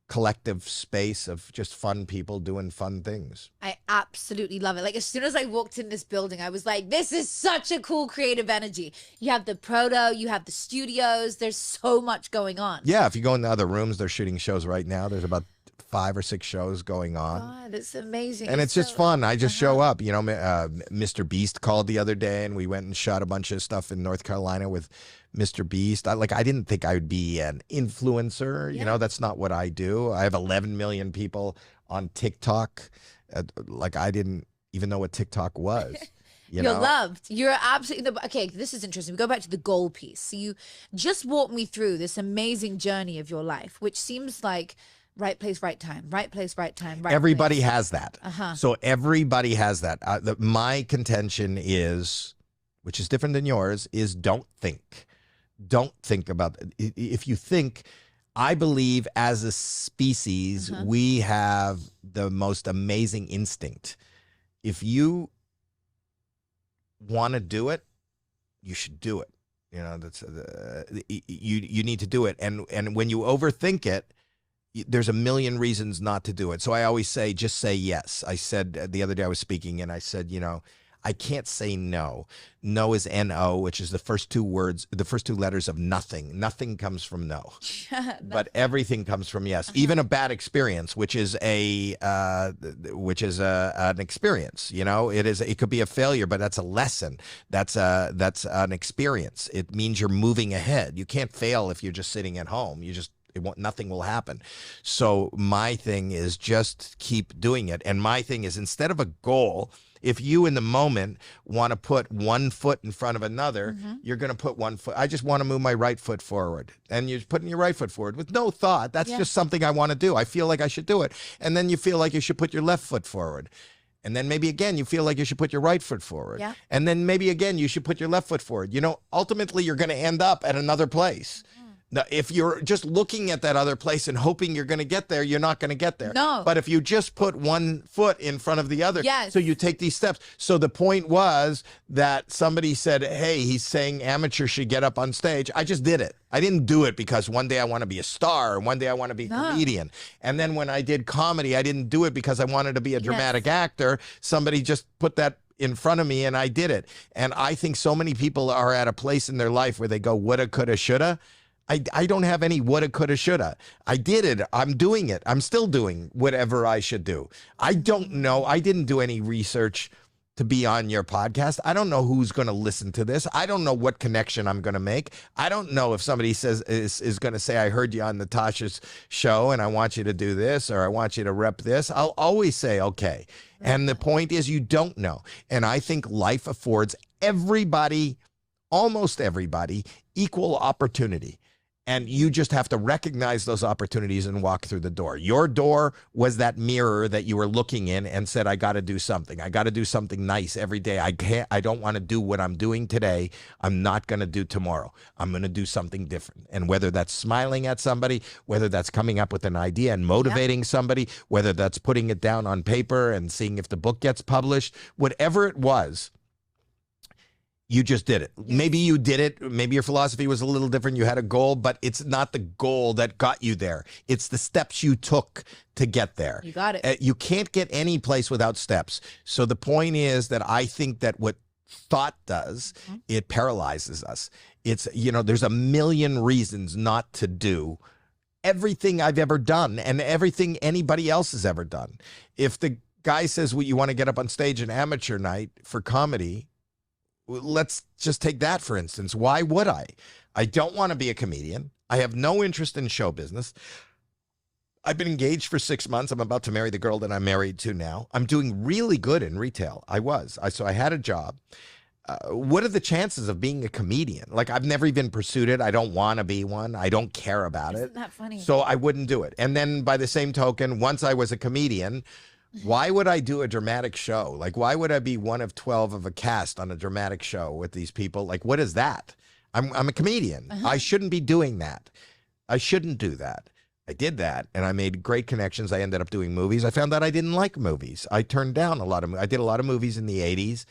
collective space of just fun people doing fun things. I absolutely love it. Like, as soon as I walked in this building, I was like, this is such a cool creative energy. You have the Proto, you have the studios. There's so much going on. Yeah, if you go in the other rooms, they're shooting shows right now. There's about 5 or 6 shows going on. God, it's amazing. And it's just fun. I just show up. Mr. Beast called the other day, and we went and shot a bunch of stuff in North Carolina with Mr. Beast. I didn't think I would be an influencer. Yeah. That's not what I do. I have 11 million people on TikTok. I didn't even know what TikTok was. You're loved. You're absolutely okay. This is interesting. We go back to the goal piece. So you just walked me through this amazing journey of your life, which seems like right place, right time, right place, right time. Right everybody place. has that. So everybody has that. My contention is, which is different than yours, is don't think. Don't think about it. If you think, I believe as a species, we have the most amazing instinct. If you want to do it, you should do it. That's you need to do it. And when you overthink it, there's a million reasons not to do it. So I always say, just say yes. I said the other day I was speaking, and I said, I can't say no. No is N-O, which is the first two letters of nothing. Nothing comes from no, but everything comes from yes. Even a bad experience, which is an experience. It could be a failure, but that's a lesson. That's an experience. It means you're moving ahead. You can't fail if you're just sitting at home. Nothing will happen. So my thing is just keep doing it. And my thing is, instead of a goal, if you in the moment want to put one foot in front of another, you're going to put one foot. I just want to move my right foot forward. And you're putting your right foot forward with no thought. That's just something I want to do. I feel like I should do it. And then you feel like you should put your left foot forward. And then maybe again, you feel like you should put your right foot forward. Yeah. And then maybe again, you should put your left foot forward. Ultimately, you're going to end up at another place. Now, if you're just looking at that other place and hoping you're going to get there, you're not going to get there. No. But if you just put one foot in front of the other, so you take these steps. So the point was that somebody said, hey, he's saying amateurs should get up on stage. I just did it. I didn't do it because one day I want to be a star, and one day I want to be a comedian. And then when I did comedy, I didn't do it because I wanted to be a dramatic actor. Somebody just put that in front of me, and I did it. And I think so many people are at a place in their life where they go, woulda, coulda, shoulda. I don't have any woulda, coulda, shoulda. I did it. I'm doing it. I'm still doing whatever I should do. I don't know. I didn't do any research to be on your podcast. I don't know who's going to listen to this. I don't know what connection I'm going to make. I don't know if somebody is going to say, I heard you on Natasha's show and I want you to do this, or I want you to rep this. I'll always say, okay. And the point is, you don't know. And I think life affords everybody, almost everybody, equal opportunity. And you just have to recognize those opportunities and walk through the door. Your door was that mirror that you were looking in and said, I got to do something. I got to do something nice every day. I don't want to do what I'm doing today. I'm not going to do tomorrow. I'm going to do something different. And whether that's smiling at somebody, whether that's coming up with an idea and motivating somebody, whether that's putting it down on paper and seeing if the book gets published, whatever it was, you just did it. Maybe you did it. Maybe your philosophy was a little different. You had a goal, but it's not the goal that got you there. It's the steps you took to get there. You got it. You can't get any place without steps. So the point is that I think that what thought does, it paralyzes us. It's, there's a million reasons not to do everything I've ever done and everything anybody else has ever done. If the guy says, well, you want to get up on stage an amateur night for comedy, let's just take that, for instance. Why would I? I don't want to be a comedian. I have no interest in show business. I've been engaged for 6 months. I'm about to marry the girl that I'm married to now. I'm doing really good in retail. So I had a job. What are the chances of being a comedian? Like, I've never even pursued it. I don't want to be one. I don't care about it. Isn't that funny? So I wouldn't do it. And then by the same token, once I was a comedian, why would I do a dramatic show? Like, why would I be one of 12 of a cast on a dramatic show with these people? Like, what is that? I'm a comedian. I shouldn't be doing that. I shouldn't do that. I did that, and I made great connections. I ended up doing movies. I found out I didn't like movies. I turned down I did a lot of movies in the 80s,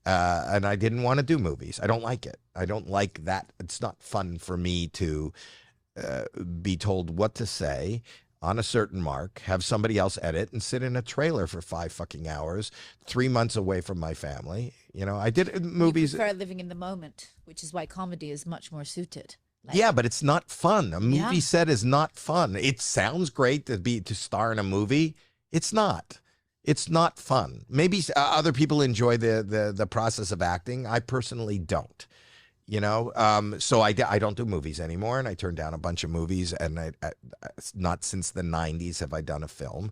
and I didn't want to do movies. I don't like it. I don't like that. It's not fun for me to be told what to say on a certain mark, have somebody else edit, and sit in a trailer for 5 fucking hours, 3 months away from my family. I did movies. You prefer living in the moment, which is why comedy is much more suited. Yeah, but it's not fun. A movie set is not fun. It sounds great to star in a movie. It's not. It's not fun. Maybe other people enjoy the process of acting. I personally don't. So I don't do movies anymore, and I turned down a bunch of movies, and not since the 90s have I done a film.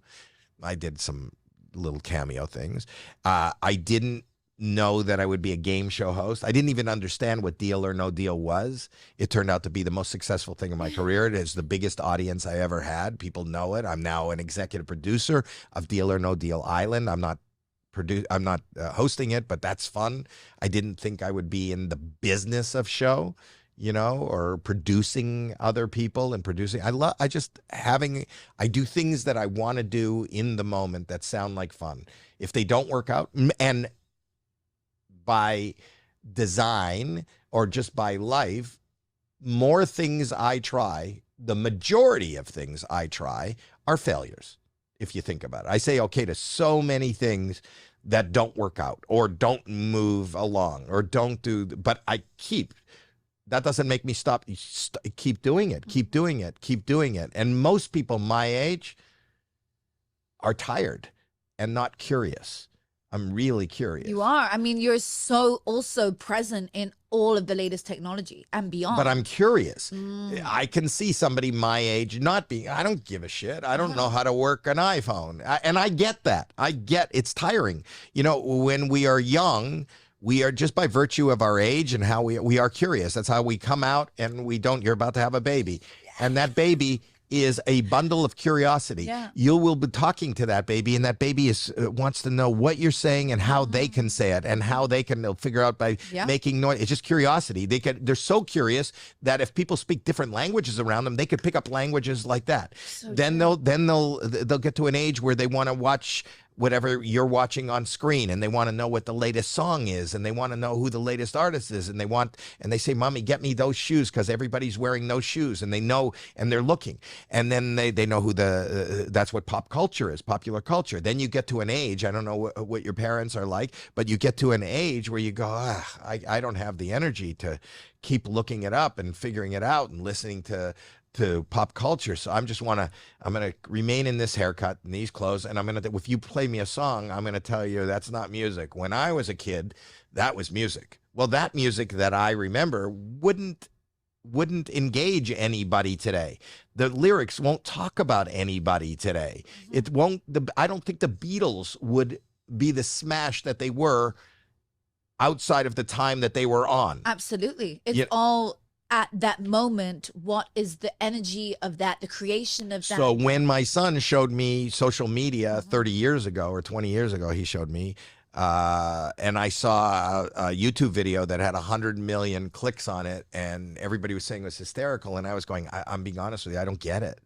I did some little cameo things. I didn't know that I would be a game show host. I didn't even understand what Deal or No Deal was. It turned out to be the most successful thing in my career. It is the biggest audience I ever had. People know it. I'm now an executive producer of Deal or No Deal Island. I'm not hosting it, but that's fun. I didn't think I would be in the business of show, or producing other people and producing. I do things that I want to do in the moment that sound like fun. If they don't work out, and by design or just by life, more things I try, the majority of things I try are failures. If you think about it, I say okay to so many things that don't work out or don't move along or don't do, but that doesn't make me stop. Keep doing it, keep doing it, keep doing it. And most people my age are tired and not curious. I'm really curious. You are. I mean, you're so also present in all of the latest technology and beyond. But I'm curious. I can see somebody my age not being, I don't give a shit. I don't know how to work an iPhone. And I get that. It's tiring. When we are young, we are, just by virtue of our age and how we are curious. That's how we come out, and you're about to have a baby. And that baby is a bundle of curiosity. Yeah. You will be talking to that baby, and that baby wants to know what you're saying and how they can say it and how they can figure out by making noise. It's just curiosity. They're so curious that if people speak different languages around them, they could pick up languages like that. They'll get to an age where they want to watch whatever you're watching on screen, and they want to know what the latest song is, and they want to know who the latest artist is, and they say, Mommy, get me those shoes, because everybody's wearing those shoes, and they know, and they're looking, and then they know who that's what pop culture is, popular culture. Then you get to an age, I don't know what your parents are like, but you get to an age where you go, I don't have the energy to keep looking it up and figuring it out and listening to pop culture. So I'm going to remain in this haircut and these clothes. And if you play me a song, I'm going to tell you that's not music. When I was a kid, that was music. Well, that music that I remember wouldn't engage anybody today. The lyrics won't talk about anybody today. It won't, I don't think the Beatles would be the smash that they were outside of the time that they were on. Absolutely. It's all at that moment, what is the energy of that, the creation of that? So when my son showed me social media 30 years ago or 20 years ago, he showed me, and I saw a YouTube video that had 100 million clicks on it, and everybody was saying it was hysterical, and I was going, I'm being honest with you, I don't get it.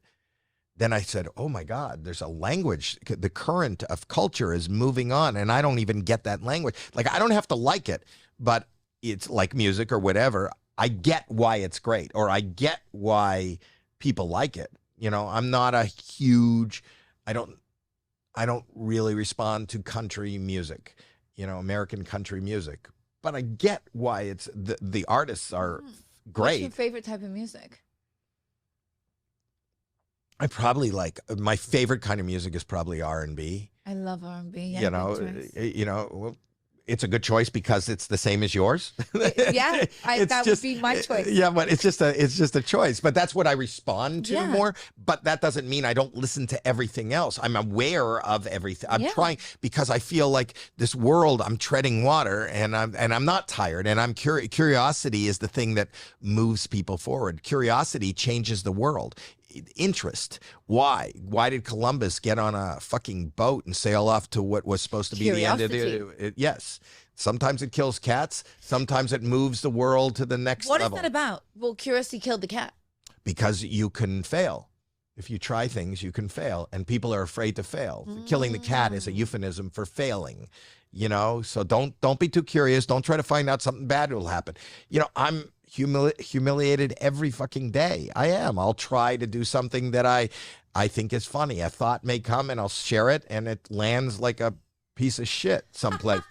Then I said, oh my God, there's a language. The current of culture is moving on, and I don't even get that language. Like, I don't have to like it, but it's like music or whatever. I get why it's great, or I get why people like it. You know, I'm not a huge, I don't really respond to country music, you know, American country music, but I get why it's, the artists are great. What's your favorite type of music? I probably like, my favorite kind of music is probably R&B. I love R&B. Yeah, You know, well, it's a good choice because it's the same as yours. Yeah, that would be my choice. Yeah, but it's just a choice. But that's what I respond to more. But that doesn't mean I don't listen to everything else. I'm aware of everything. I'm trying, because I feel like this world, I'm treading water, and I'm not tired. And I'm curiosity is the thing that moves people forward. Curiosity changes the world. Interest. Why did Columbus get on a fucking boat and sail off to what was supposed to be the end of it? Yes. Sometimes it kills cats. Sometimes it moves the world to the next level. What is that about? Well, curiosity killed the cat. Because you can fail. If you try things, you can fail. And people are afraid to fail. Killing the cat is a euphemism for failing. You know, so don't be too curious. Don't try to find out something bad will happen. You know, I'm humiliated every fucking day. I am. I'll try to do something that I think is funny. A thought may come and I'll share it, and it lands like a piece of shit someplace.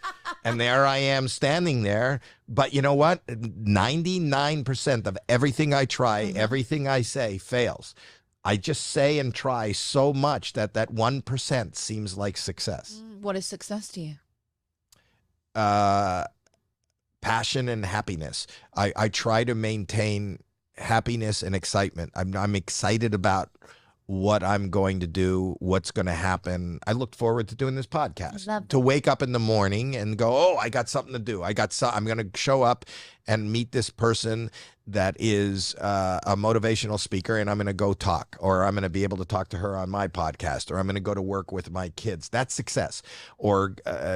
And there I am standing there. But you know what? 99% of everything I try, everything I say fails. I just say and try so much that 1% seems like success. What is success to you? Passion and happiness. I try to maintain happiness and excitement. I'm excited about what I'm going to do, what's going to happen. I look forward to doing this podcast. To wake up in the morning and go, oh, I got something to do. I'm going to show up and meet this person that is a motivational speaker, and I'm going to go talk, or I'm going to be able to talk to her on my podcast, or I'm going to go to work with my kids. That's success. Or,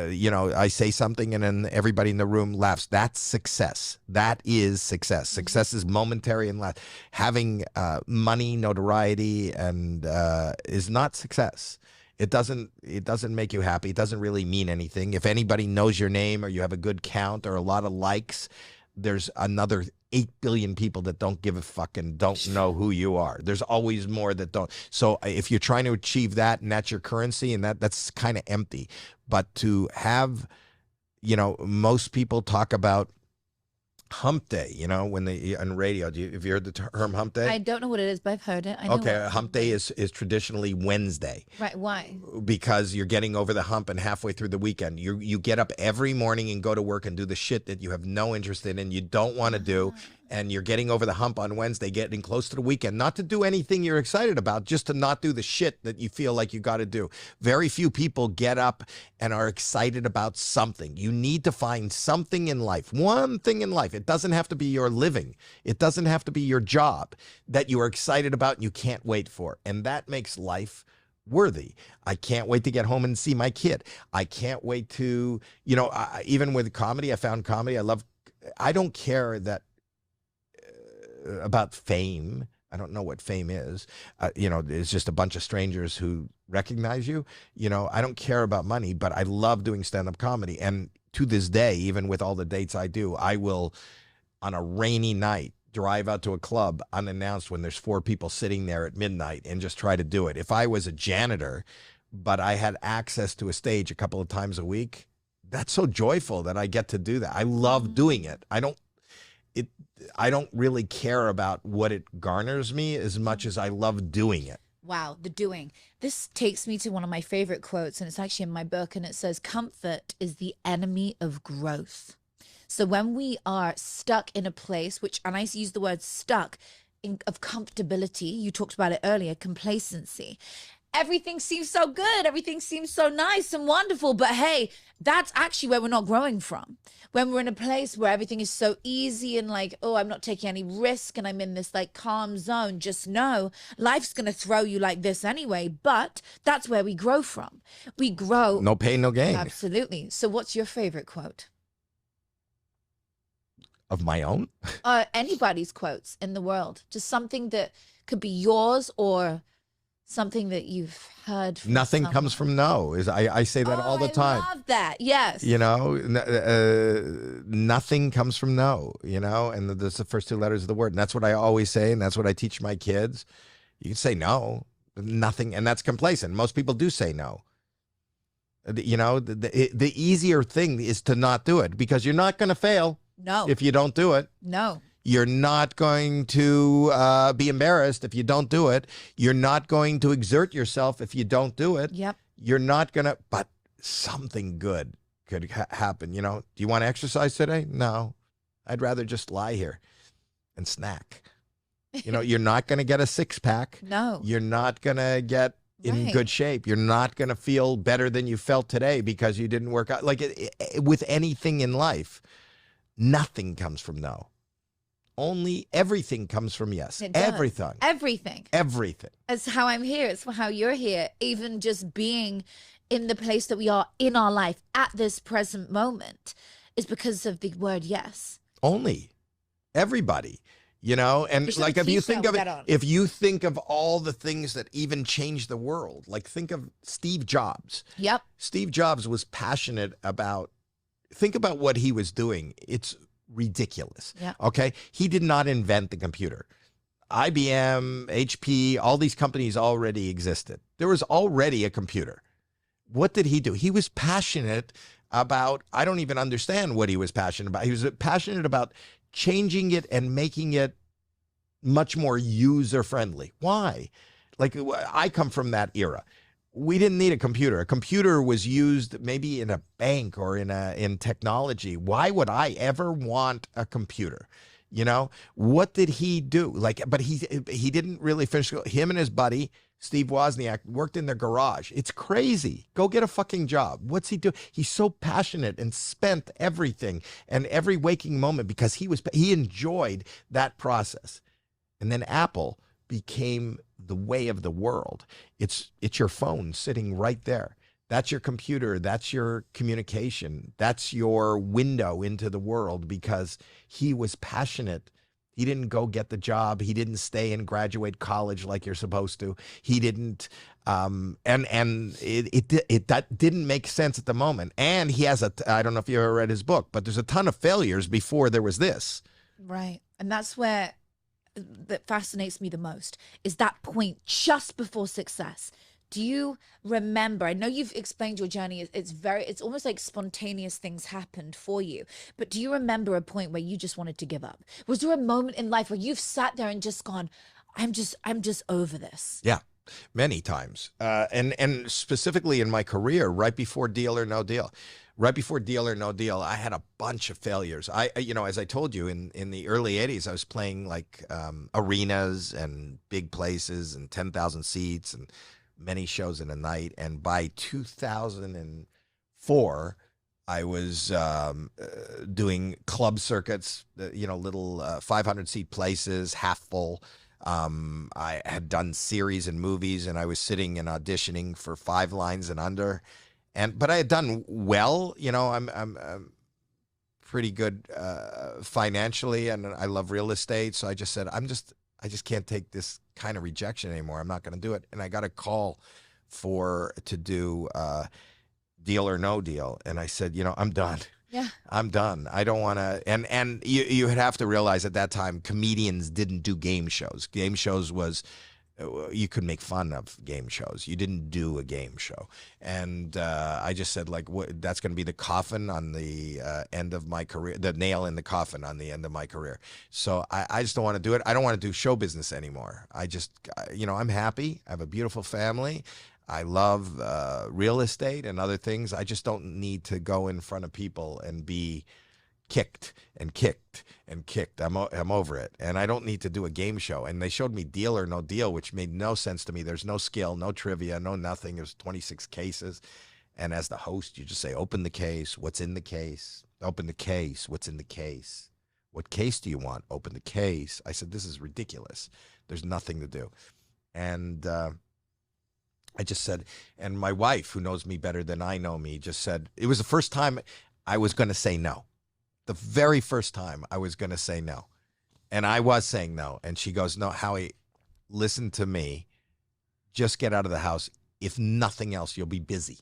you know, I say something and then everybody in the room laughs. That's success. That is success. Success is momentary and last. Having money, notoriety, and is not success. It doesn't make you happy. It doesn't really mean anything. If anybody knows your name, or you have a good count or a lot of likes, there's another 8 billion people that don't give a fuck and don't know who you are. There's always more that don't. So if you're trying to achieve that and that's your currency, and that's kind of empty. But to have, you know, most people talk about hump day, you know, when they on radio. Have you heard the term hump day? I don't know what it is, but I've heard it. I know okay, hump day is traditionally Wednesday. Right, why? Because you're getting over the hump and halfway through the weekend. You get up every morning and go to work and do the shit that you have no interest in and you don't want to do. And you're getting over the hump on Wednesday, getting close to the weekend, not to do anything you're excited about, just to not do the shit that you feel like you got to do. Very few people get up and are excited about something. You need to find something in life, one thing in life. It doesn't have to be your living. It doesn't have to be your job that you are excited about and you can't wait for. And that makes life worthy. I can't wait to get home and see my kid. I can't wait to, you know, even with comedy, I found comedy. I don't care about fame. I don't know what fame is. You know, it's just a bunch of strangers who recognize you. You know, I don't care about money, but I love doing stand-up comedy. And to this day, even with all the dates I do, I will, on a rainy night, drive out to a club unannounced when there's 4 people sitting there at midnight and just try to do it. If I was a janitor, but I had access to a stage a couple of times a week, that's so joyful that I get to do that. I love doing it. I don't really care about what it garners me as much as I love doing it. Wow, the doing. This takes me to one of my favorite quotes, and it's actually in my book, and it says, comfort is the enemy of growth. So when we are stuck in a place, and I use the word stuck, of comfortability, you talked about it earlier, complacency, everything seems so good. Everything seems so nice and wonderful. But hey, that's actually where we're not growing from. When we're in a place where everything is so easy and like, oh, I'm not taking any risk and I'm in this like calm zone, just know life's going to throw you like this anyway. But that's where we grow from. We grow. No pain, no gain. Absolutely. So what's your favorite quote? Of my own? Anybody's quotes in the world. Just something that could be yours or something that you've heard from Nothing someone. comes from no. I say that all the time. I love that. Yes. You know, nothing comes from no, you know, and that's the first two letters of the word. And that's what I always say. And that's what I teach my kids. You can say no, nothing. And that's complacent. Most people do say no. You know, the easier thing is to not do it because you're not going to fail. No. If you don't do it. No. You're not going to be embarrassed if you don't do it. You're not going to exert yourself if you don't do it. Yep. You're not going to, but something good could happen. You know, do you want to exercise today? No. I'd rather just lie here and snack. You know, you're not going to get a six-pack. No. You're not going to get in good shape. You're not going to feel better than you felt today because you didn't work out. Like with anything in life, nothing comes from no. Only everything comes from yes. Everything. Everything. Everything. It's how I'm here. It's how you're here. Even just being in the place that we are in our life at this present moment is because of the word yes. Only. Everybody. You know, and like if you think of it, if you think of all the things that even changed the world, like think of Steve Jobs. Yep. Steve Jobs was passionate about, think about what he was doing. It's ridiculous. Yeah. Okay. He did not invent the computer. IBM, HP, all these companies already existed. There was already a computer. What did he do? He was passionate about, I don't even understand what he was passionate about. He was passionate about changing it and making it much more user-friendly. Why? Like, I come from that era. We didn't need a computer. A computer was used maybe in a bank or in technology. Why would I ever want a computer? You know, what did he do? Like, but he didn't really finish school. Him and his buddy, Steve Wozniak, worked in their garage. It's crazy. Go get a fucking job. What's he do? He's so passionate and spent everything and every waking moment because he enjoyed that process. And then Apple became the way of the world. It's your phone sitting right there. That's your computer. That's your communication. That's your window into the world because he was passionate. He didn't go get the job. He didn't stay and graduate college like you're supposed to. He didn't, that didn't make sense at the moment. And he has I don't know if you ever read his book, but there's a ton of failures before there was this. Right. And that's where that fascinates me the most is that point just before success. Do you remember? I know you've explained your journey. It's almost like spontaneous things happened for you. But do you remember a point where you just wanted to give up? Was there a moment in life where you've sat there and just gone, I'm just over this? Yeah, many times. And specifically in my career, right before Deal or No Deal. Right before Deal or No Deal, I had a bunch of failures. As I told you, in the early 80s, I was playing like arenas and big places and 10,000 seats and many shows in a night. And by 2004, I was doing club circuits, little 500-seat places, half full. I had done series and movies, and I was sitting and auditioning for 5 lines and under. But I had done well. I'm pretty good financially, and I love real estate. So I just said, I just can't take this kind of rejection anymore. I'm not going to do it. And I got a call to do Deal or No Deal. And I said, I'm done. Yeah. I'm done. I don't want to. And you would have to realize at that time, comedians didn't do game shows. Game shows was, you could make fun of game shows. You didn't do a game show. And I just said, that's going to be the coffin on the end of my career, the nail in the coffin on the end of my career. So I just don't want to do it. I don't want to do show business anymore. I'm happy. I have a beautiful family. I love real estate and other things. I just don't need to go in front of people and be kicked and kicked and kicked. I'm over it, and I don't need to do a game show. And they showed me Deal or No Deal, which made no sense to me. There's no skill, no trivia, no nothing. There's 26 cases, and as the host, you just say, "Open the case. What's in the case? Open the case. What's in the case? What case do you want? Open the case." I said, "This is ridiculous. There's nothing to do," and I just said, and my wife, who knows me better than I know me, just said, it was the first time I was going to say no. The very first time I was going to say no. And I was saying no. And she goes, "No, Howie, listen to me. Just get out of the house. If nothing else, you'll be busy.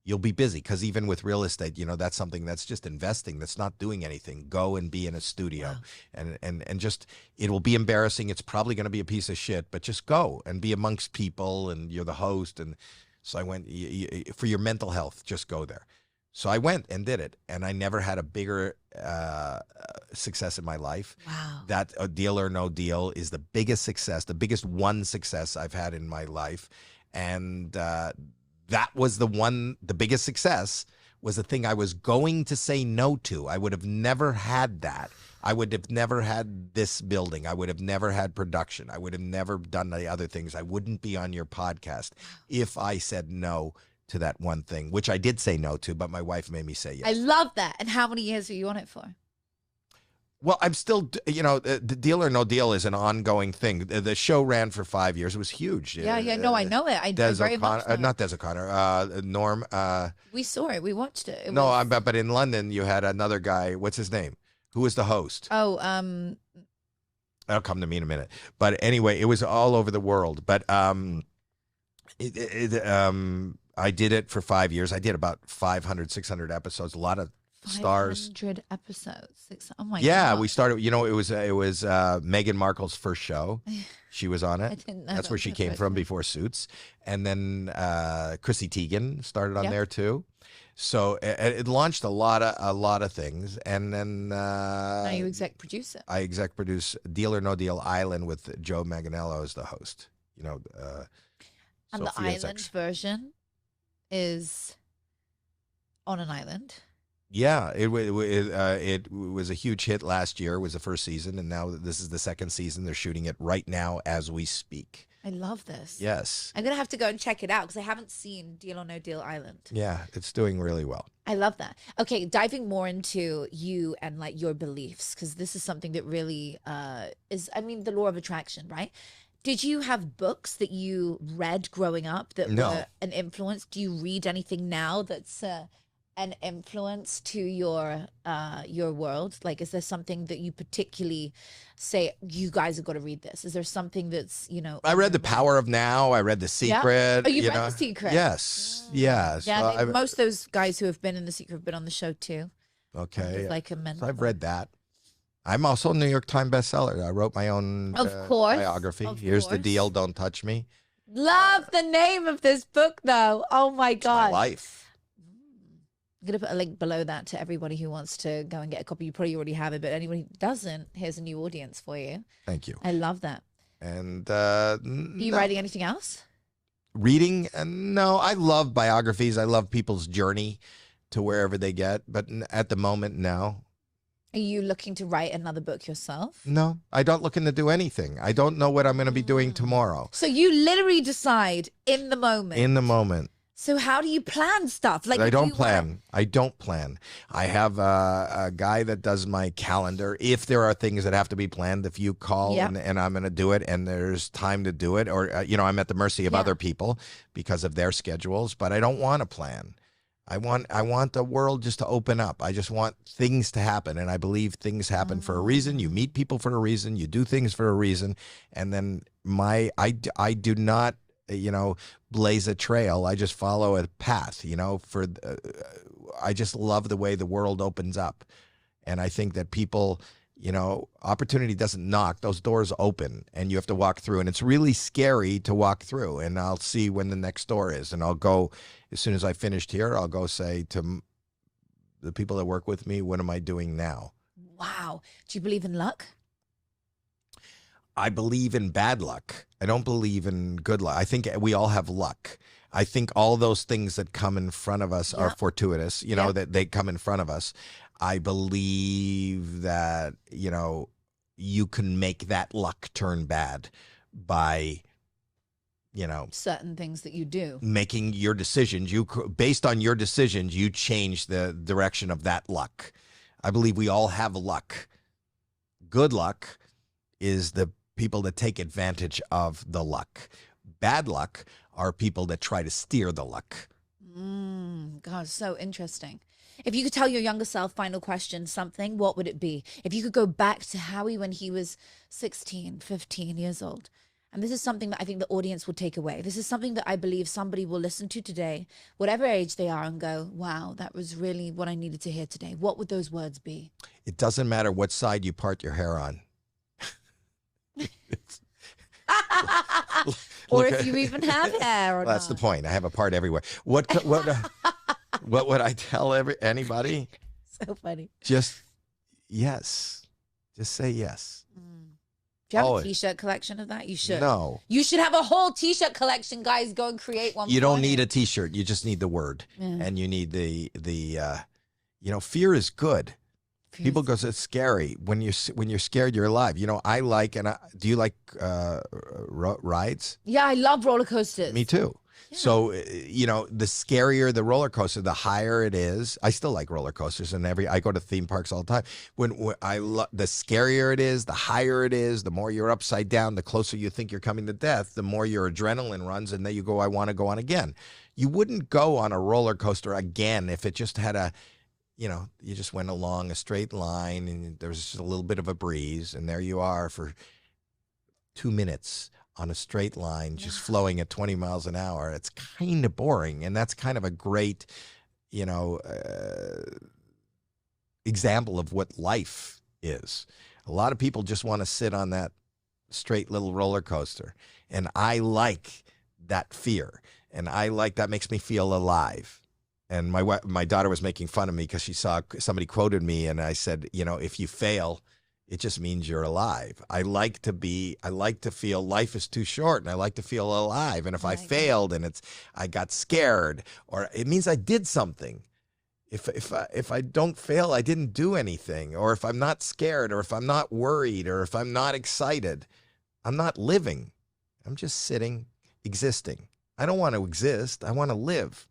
You'll be busy." Because even with real estate, that's something that's just investing. That's not doing anything. Go and be in a studio. Wow. And just, it will be embarrassing. It's probably going to be a piece of shit, but just go and be amongst people, and you're the host. And so I went, for your mental health, just go there. So I went and did it, and I never had a bigger success in my life. Wow. That A Deal or No Deal is the biggest success, the biggest one success I've had in my life. And that was the biggest success was the thing I was going to say no to. I would have never had that. I would have never had this building. I would have never had production. I would have never done the other things. I wouldn't be on your podcast if I said no to that one thing, which I did say no to, but my wife made me say yes. I love that. And how many years were you on it for? Well, I'm still, the Deal or No Deal is an ongoing thing. The show ran for 5 years. It was huge. Yeah, no, I know it. I very much know. Not Des O'Connor, Norm. We saw it. We watched it. But in London, you had another guy. What's his name? Who was the host? Oh, that'll come to me in a minute. But anyway, it was all over the world. But I did it for 5 years. I did about 500, 600 episodes. A lot of stars. 500 episodes. Oh my god. Yeah, we started. It was Meghan Markle's first show. She was on it. I didn't know That's where she came from before Suits, and then Chrissy Teigen started on there too. So it launched a lot of things, and then now you exec produce it. I exec produce Deal or No Deal Island with Joe Manganiello as the host. And Sophia the island version is on an island. Yeah, it was a huge hit last year. It was the first season, and now this is the second season. They're shooting it right now as we speak. I love this. Yes. I'm going to have to go and check it out because I haven't seen Deal or No Deal Island. Yeah, it's doing really well. I love that. Okay, diving more into you and like your beliefs, because this is something that really is, the law of attraction, right? Did you have books that you read growing up that were an influence? Do you read anything now that's an influence to your world? Like, is there something that you particularly say, you guys have got to read this? Is there something that's, I read The Power of Now. I read The Secret. Yeah? Oh, you read The Secret? Yes. Yeah. Yeah, most of those guys who have been in The Secret have been on the show too. Okay. Like a mentor. So I've read that. I'm also a New York Times bestseller. I wrote my own biography. Here's the Deal, Don't Touch Me. Love the name of this book, though. Oh, my God. It's my life. I'm going to put a link below that to everybody who wants to go and get a copy. You probably already have it, but anybody who doesn't, here's a new audience for you. Thank you. I love that. And Are you writing anything else? Reading? No, I love biographies. I love people's journey to wherever they get. But at the moment, no. Are you looking to write another book yourself? No, I don't looking to do anything. I don't know what I'm going to be doing tomorrow. So you literally decide in the moment. In the moment. So how do you plan stuff? Like I don't plan. I don't plan. I have a guy that does my calendar. If there are things that have to be planned, if you call and I'm going to do it and there's time to do it, or, I'm at the mercy of other people because of their schedules, but I don't want to plan. I want the world just to open up. I just want things to happen. And I believe things happen for a reason. You meet people for a reason. You do things for a reason. And then I do not, blaze a trail. I just follow a path, I just love the way the world opens up. And I think that people, opportunity doesn't knock, those doors open and you have to walk through, and it's really scary to walk through. And I'll see when the next door is, and I'll go, as soon as I finished here, I'll go say to the people that work with me, what am I doing now? Wow. Do you believe in luck? I believe in bad luck. I don't believe in good luck. I think we all have luck. I think all those things that come in front of us are fortuitous, that they come in front of us. I believe that, you know, you can make that luck turn bad by, you know, certain things that you do. making your decisions. Based on your decisions, you change the direction of that luck. I believe we all have luck. Good luck is the people that take advantage of the luck. Bad luck are people that try to steer the luck. God, so interesting. If you could tell your younger self, final question, something, what would it be? If you could go back to Howie when he was 16, 15 years old, and this is something that I think the audience will take away. This is something that I believe somebody will listen to today, whatever age they are, and go, wow, that was really what I needed to hear today. What would those words be? It doesn't matter what side you part your hair on. Or if you even have hair or Well, that's not. the point. I have a part everywhere. What would I tell anybody? So funny. Just yes. Just say yes. Do you have Always. a t-shirt collection of that? You should. No. You should have a whole t-shirt collection, guys. Go and create one. You for don't him. need a t-shirt. You just need the word. And you need the you know, fear is good. People go, it's scary. When you're scared, you're alive. You know, I like, do you like rides? Yeah, I love roller coasters. Me too. Yeah. So, you know, the scarier the roller coaster, the higher it is. I still like roller coasters, and I go to theme parks all the time. The scarier it is, the higher it is, the more you're upside down, the closer you think you're coming to death, the more your adrenaline runs, and then you go, I want to go on again. You wouldn't go on a roller coaster again if it just had you know, you just went along a straight line and there was just a little bit of a breeze, and there you are for 2 minutes on a straight line, just flowing at 20 miles an hour. It's kind of boring, and that's kind of a great, you know, example of what life is. A lot of people just want to sit on that straight little roller coaster, and I like that fear, and I like that makes me feel alive. And my daughter was making fun of me because she saw somebody quoted me, and I said, you know, if you fail, it just means you're alive. I like to feel life is too short, and I like to feel alive. And if I failed and I got scared, or it means I did something. If I don't fail, I didn't do anything. Or if I'm not scared, or if I'm not worried, or if I'm not excited, I'm not living. I'm just sitting, existing. I don't want to exist. I want to live.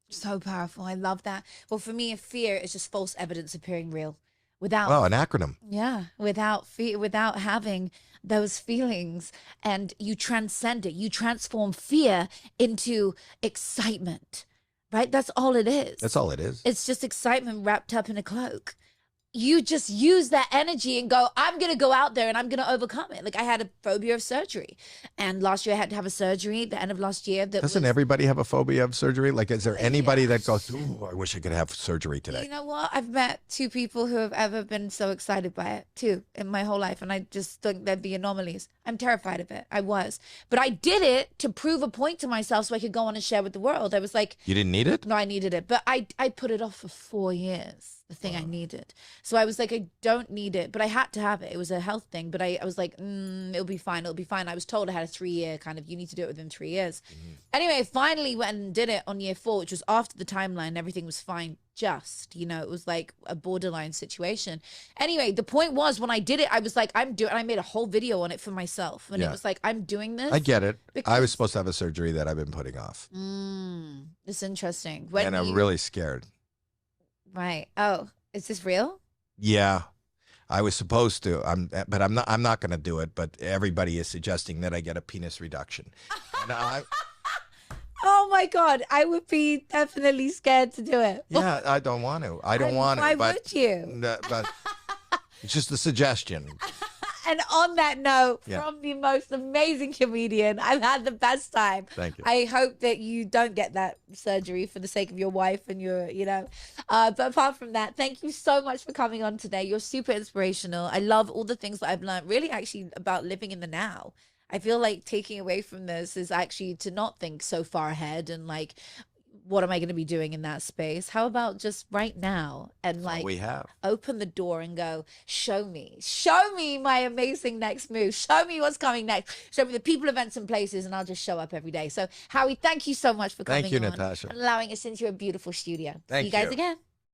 So powerful. I love that. Well, for me, fear is just false evidence appearing real. Without an acronym. Yeah, without fear, without having those feelings, and you transcend it. You transform fear into excitement, right? That's all it is. That's all it is. It's just excitement wrapped up in a cloak. You just use that energy and go, I'm going to go out there and I'm going to overcome it. Like, I had a phobia of surgery, and last year I had to have a surgery at the end of last year. Doesn't everybody have a phobia of surgery? Like, is there anybody that goes, ooh, I wish I could have surgery today? You know what? I've met 2 people who have ever been so excited by it, too, in my whole life. And I just think there'd be anomalies. I'm terrified of it. I was. But I did it to prove a point to myself so I could go on and share with the world. I was like... You didn't need it? No, I needed it. But I put it off for 4 years. The thing I needed. So I was like, I don't need it, but I had to have it. It was a health thing, but I was like, it'll be fine. It'll be fine. I was told I had a 3-year kind of, you need to do it within 3 years. Anyway, I finally went and did it on year 4, which was after the timeline. Everything was fine. Just, you know, it was like a borderline situation. Anyway, the point was, when I did it, I was like, I made a whole video on it for myself. And it was like, I'm doing this. I get it. I was supposed to have a surgery that I've been putting off. It's interesting. And I'm really scared. Right. Oh, is this real? Yeah, I was supposed to. But I'm not. I'm not going to do it. But everybody is suggesting that I get a penis reduction. And oh my God, I would be definitely scared to do it. Yeah, I don't want to. I don't want to. Why would you? But it's just a suggestion. And on that note, Yeah. from the most amazing comedian, I've had the best time. Thank you. I hope that you don't get that surgery for the sake of your wife and your, you know. But apart from that, thank you so much for coming on today. You're super inspirational. I love all the things that I've learned, really actually about living in the now. I feel like taking away from this is actually to not think so far ahead and like, what am I going to be doing in that space? How about just right now and That's like all we have. Open the door and go, show me my amazing next move. Show me what's coming next. Show me the people, events, and places, and I'll just show up every day. So, Howie, thank you so much for coming Thank you, on Natasha. and allowing us into your beautiful studio. Thank See you guys you. again.